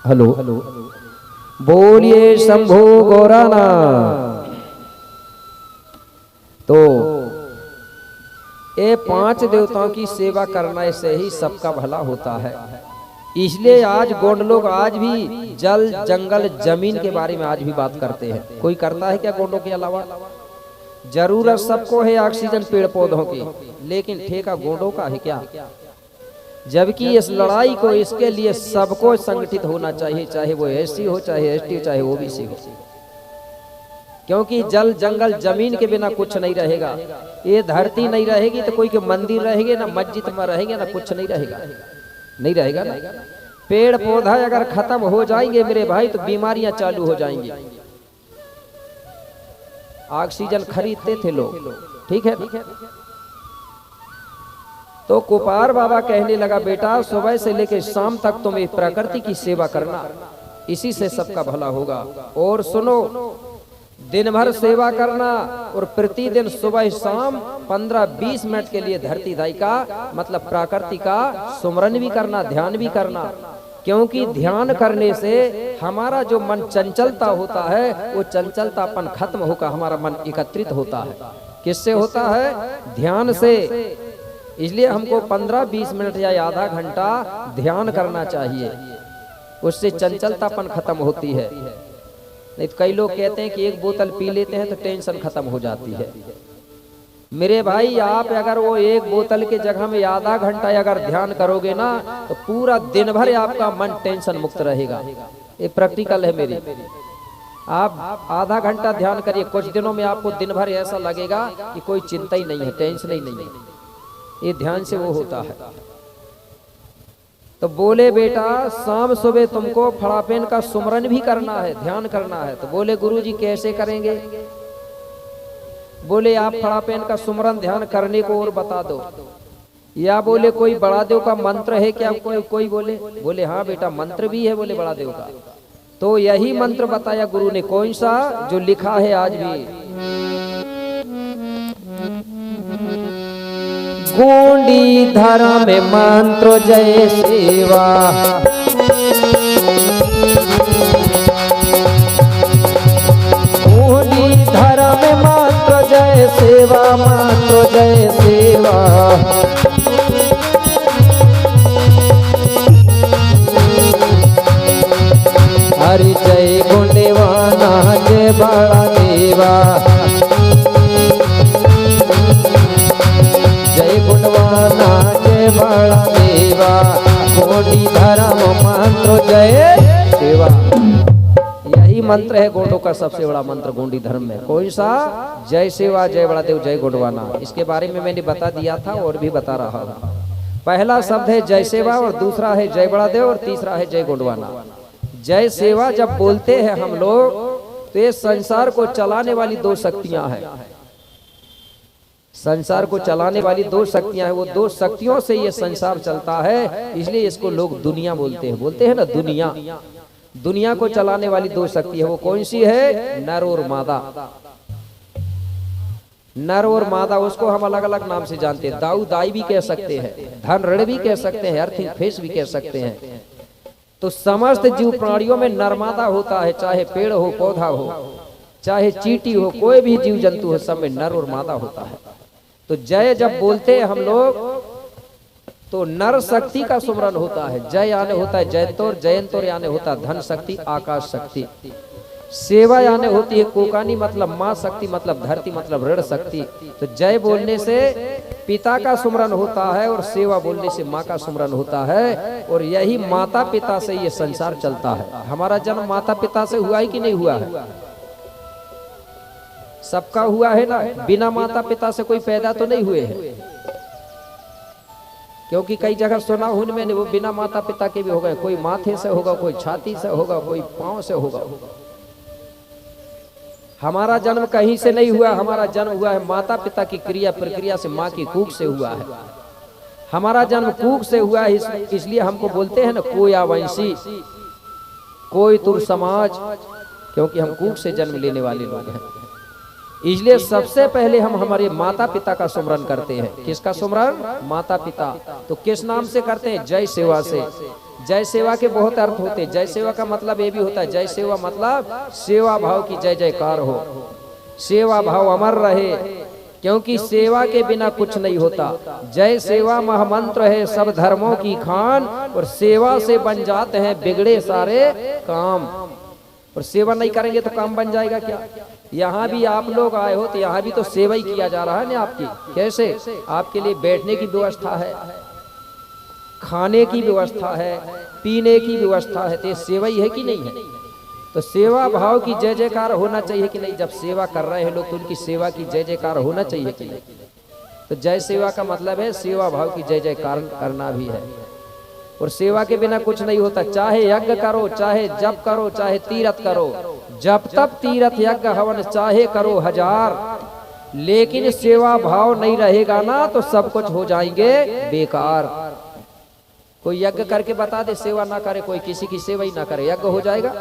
Speaker 1: हेलो, बोलिए शंभू गौराना। तो ये 5 देवताओं की सेवा करने से ही सबका भला होता है। इसलिए आज गोंड लोग आज भी जल, जंगल, जमीन के बारे में आज भी बात करते हैं। कोई करता है क्या गोंडों के अलावा? जरूरत सबको है ऑक्सीजन, पेड़ पौधों की, लेकिन ठेका गोंडों का है क्या? जबकि इस लड़ाई को, इसके लिए सबको संगठित होना चाहिए, चाहे वो एससी हो, चाहे एसटी हो, चाहे ओबीसी हो। क्योंकि जल, जंगल, जमीन के बिना कुछ नहीं रहेगा। ये धरती नहीं रहेगी तो कोई के मंदिर रहेंगे ना, मस्जिद में रहेंगे ना, कुछ नहीं रहेगा, नहीं रहेगा ना। पेड़ पौधा अगर खत्म हो जाएंगे मेरे भाई तो बीमारियां चालू हो जाएंगी। ऑक्सीजन खरीदते थे लोग, ठीक है। तो कुपार बाबा कहने लगा, बेटा सुबह से लेकर शाम तक तुम इस प्रकृति की सेवा करना, इसी से सबका भला होगा। और सुनो, दिन भर सेवा करना, और प्रतिदिन सुबह शाम 15-20 मिनट के लिए धरती दाई का मतलब प्रकृति का सुमरन भी करना, ध्यान भी करना। क्योंकि ध्यान करने से हमारा जो मन चंचलता होता है, वो चंचलतापन खत्म होकर हमारा मन एकत्रित होता है। किससे होता है? ध्यान से। इसलिए हमको 15-20 मिनट या आधा घंटा ध्यान करना चाहिए, उससे चंचलतापन खत्म होती है। नहीं तो कई लोग कहते हैं कि 1 बोतल पी लेते हैं तो टेंशन खत्म हो जाती है। मेरे भाई, आप अगर वो 1 बोतल के जगह में आधा घंटा अगर ध्यान करोगे ना, तो पूरा दिन भर आपका मन टेंशन मुक्त रहेगा। ये प्रैक्टिकल है मेरी। आप आधा घंटा ध्यान करिए, कुछ दिनों में आपको दिन भर ऐसा लगेगा कि कोई चिंता ही नहीं है, टेंशन ही नहीं है। ये ध्यान से वो होता है। तो बोले बेटा, शाम सुबह तुमको फड़ापेन का सुमरन भी करना है, ध्यान करना है। तो बोले गुरुजी कैसे करेंगे? बोले आप फड़ापेन का सुमरन ध्यान करने को और बता दो, या बोले कोई बड़ा देव का मंत्र है क्या? कोई बोले हाँ बेटा मंत्र भी है, बोले बड़ा देव का। तो यही मंत्र बताया गुरु ने। कौन सा? जो लिखा है आज भी, गोंडी धारा में मंत्र जय सेवा, गोंडी धारा में मंत्र जय सेवा, मंत्र जय सेवा। हरि जय गोंडेवाना, जय बड़ा देवा। जय सेवा। यही मंत्र है गोंडों का सबसे बड़ा मंत्र गोंडी धर्म में। कौन सा? जय सेवा, जय बड़ादेव, जय गोंडवाना। इसके बारे में मैंने बता दिया था और भी बता रहा हूँ। पहला शब्द है जय सेवा और दूसरा है जय बड़ादेव और तीसरा है जय गोंडवाना। जय सेवा जब बोलते हैं हम लोग तो ये संसार को चलाने वाली दो शक्तियां हैं। संसार को चलाने वाली दो शक्तियां हैं। वो दो शक्तियों से ये संसार चलता है, इसलिए इसको लोग दुनिया बोलते हैं। बोलते हैं ना दुनिया। दुनिया को चलाने वाली दो शक्ति है। वो कौन सी है? नर और मादा। नर और मादा, उसको हम अलग अलग नाम से जानते हैं। दाऊ दाई भी कह सकते हैं, धन ऋण भी कह सकते हैं, अर्थिंग फेस भी कह सकते हैं। तो समस्त जीव प्राणियों में नरमादा होता है, चाहे पेड़ हो, पौधा हो, चाहे चींटी हो, कोई भी जीव जंतु हो, सब में नर और मादा होता है। तो जय जब बोलते हैं हम लोग तो नर शक्ति का सुमरन होता है। जय यानी होता है जयंतोर, जयंतोर यानी होता है धन शक्ति, आकाश शक्ति। सेवा यानी होती है कोकानी, मतलब माँ शक्ति, मतलब धरती, मतलब ऋण शक्ति। तो जय बोलने से पिता का सुमरन होता है और सेवा बोलने से माँ का सुमरन होता है। और यही माता पिता से ये संसार चलता है। हमारा जन्म माता पिता से हुआ है कि नहीं हुआ है? सबका हुआ है ना। बिना माता पिता से कोई पैदा तो नहीं हुए हैं, क्योंकि कई जगह सुना हूं मैंने वो बिना माता पिता के भी हो गए। कोई माथे से होगा, कोई छाती से होगा, कोई पांव से होगा। हमारा जन्म कहीं से नहीं हुआ। हमारा जन्म हुआ है माता पिता की क्रिया प्रक्रिया से, माँ की कूख से हुआ है। हमारा जन्म कूख से हुआ है, इसलिए हमको बोलते हैं ना कोया वंशी, कोई तुर समाज, क्योंकि हम कूख से जन्म लेने वाले लोग हैं। इसलिए सबसे पहले हम हमारे माता पिता का सुमरन करते हैं। किसका सुमरन? माता पिता। तो किस नाम से करते हैं? जय सेवा से। जय सेवा के बहुत अर्थ होते हैं। जय सेवा का मतलब ये भी होता है, जय सेवा मतलब सेवा भाव की जय जयकार हो, सेवा भाव अमर रहे, क्योंकि सेवा के बिना कुछ नहीं होता। जय सेवा महामंत्र है सब धर्मों की खान, और सेवा से बन जाते हैं बिगड़े सारे काम। और सेवा नहीं करेंगे तो काम बन जाएगा क्या? यहाँ भी आप लोग आए हो तो यहाँ भी तो सेवा ही किया जा रहा है ना आपकी। कैसे? आपके लिए बैठने की व्यवस्था है, खाने की व्यवस्था है, पीने की व्यवस्था है, तो ये सेवा ही है कि नहीं है? तो सेवा भाव की जय जयकार होना चाहिए कि नहीं? जब सेवा कर रहे हैं लोग तो उनकी सेवा की जय जयकार होना चाहिए कि नहीं? तो जय सेवा का मतलब है सेवा भाव की जय जयकार करना भी है। और सेवा के बिना कुछ नहीं होता। चाहे यज्ञ करो, चाहे जप करो, चाहे तीरथ करो, जब तब तीरथ यज्ञ हवन चाहे करो 1000, लेकिन सेवा भाव नहीं रहेगा ना तो सब कुछ हो जाएंगे बेकार। कोई यज्ञ करके बता दे सेवा ना करे, कोई किसी की सेवा ही ना करे, यज्ञ हो जाएगा?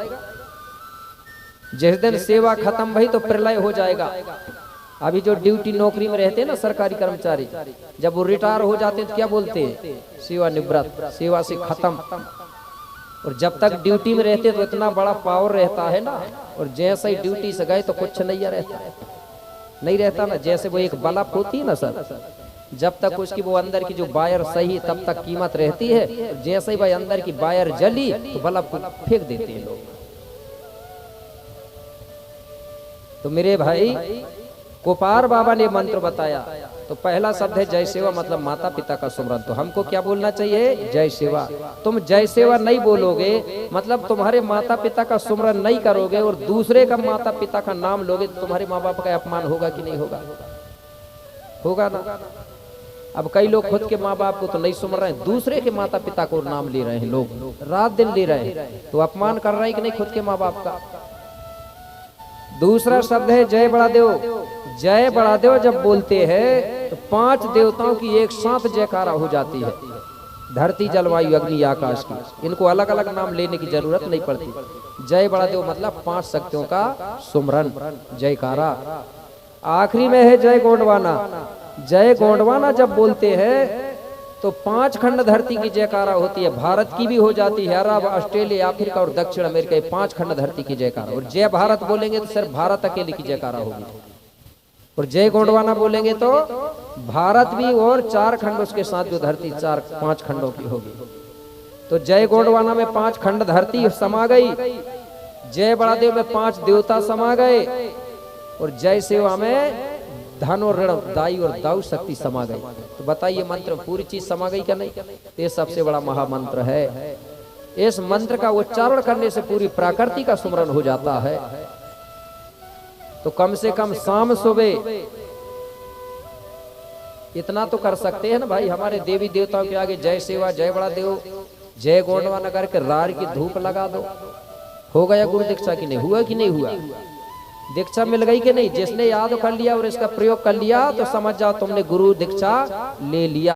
Speaker 1: जिस दिन सेवा खत्म भई तो प्रलय हो जाएगा। अभी जो ड्यूटी नौकरी में रहते हैं ना सरकारी कर्मचारी, जब वो रिटायर हो जाते हैं तो क्या बोलते हैं? सेवा निवृत्त, सेवा से खत्म। और जब तक ड्यूटी में रहते तो इतना बड़ा पावर रहता है ना, और जैसे ही ड्यूटी से गए तो कुछ नहीं रहता, नहीं रहता ना। जैसे वो एक बल्ब होती है ना सर, जब तक उसकी वो अंदर की जो वायर सही तब तक कीमत रहती है, जैसे ही भाई अंदर की वायर जली तो बल्ब को फेंक देते हैं लोग। तो मेरे भाई गोपाल बाबा ने मंत्र बताया, तो पहला शब्द है जय सेवा, मतलब माता पिता का सुमरन। तो हमको क्या बोलना चाहिए? जय सेवा। तुम जय सेवा नहीं बोलोगे मतलब तुम्हारे माता पिता का सुमरन नहीं करोगे और दूसरे का माता पिता का नाम लोगे तो तुम्हारे माँ बाप का अपमान होगा कि नहीं होगा? होगा ना। अब कई लोग खुद के माँ बाप को तो नहीं सुमर रहे हैं, दूसरे के माता पिता को नाम ले रहे हैं, लोग रात दिन ले रहे हैं, तो अपमान कर रहे हैं कि नहीं खुद के माँ बाप का। दूसरा शब्द है जय बड़ादेव। जय बड़ादेव जब बोलते हैं तो 5 देवताओं की एक साथ जयकारा हो जाती है। धरती जल वायु अग्नि आकाश की, इनको अलग अलग नाम लेने की जरूरत नहीं पड़ती। जय बड़ादेव मतलब 5 शक्तियों का सुमरन जयकारा। आखिरी में है जय गोंडवाना। जय गोंडवाना जब बोलते हैं तो 5 खंड धरती की जयकारा होती है। भारत की भी हो जाती है, अरब, ऑस्ट्रेलिया, अफ्रीका और दक्षिण अमेरिका, 5 खंड धरती की जयकारा। और जय भारत बोलेंगे तो सिर्फ भारत अकेले की जयकारा होगी, और जय गोंडवाना बोलेंगे तो भारत भी और 4 खंड उसके साथ जो धरती 4-5 खंडों की होगी। तो जय गोंडवाना में 5 खंड धरती समा गई, जय बड़ादेव में 5 देवता समा गए, और जय सेवा में धन और ऋण, दाई और दाऊ शक्ति समा गई। तो बताइए मंत्र पूरी चीज समा गई क्या नहीं? ये सबसे बड़ा महामंत्र है। इस मंत्र का उच्चारण करने से पूरी प्रकृति का सुमरन हो जाता है। तो कम से कम शाम सुबह इतना तो कर सकते हैं ना भाई। हमारे देवी देवताओं के आगे जय सेवा, जय बड़ा देव, जय गोंडवा नगर के रार की धूप लगा दो। हो गया गुरु दीक्षा की नहीं हुआ कि नहीं हुआ? दीक्षा मिल गई कि नहीं? जिसने याद कर लिया और इसका प्रयोग कर लिया तो समझ जाओ तुमने गुरु दीक्षा ले लिया।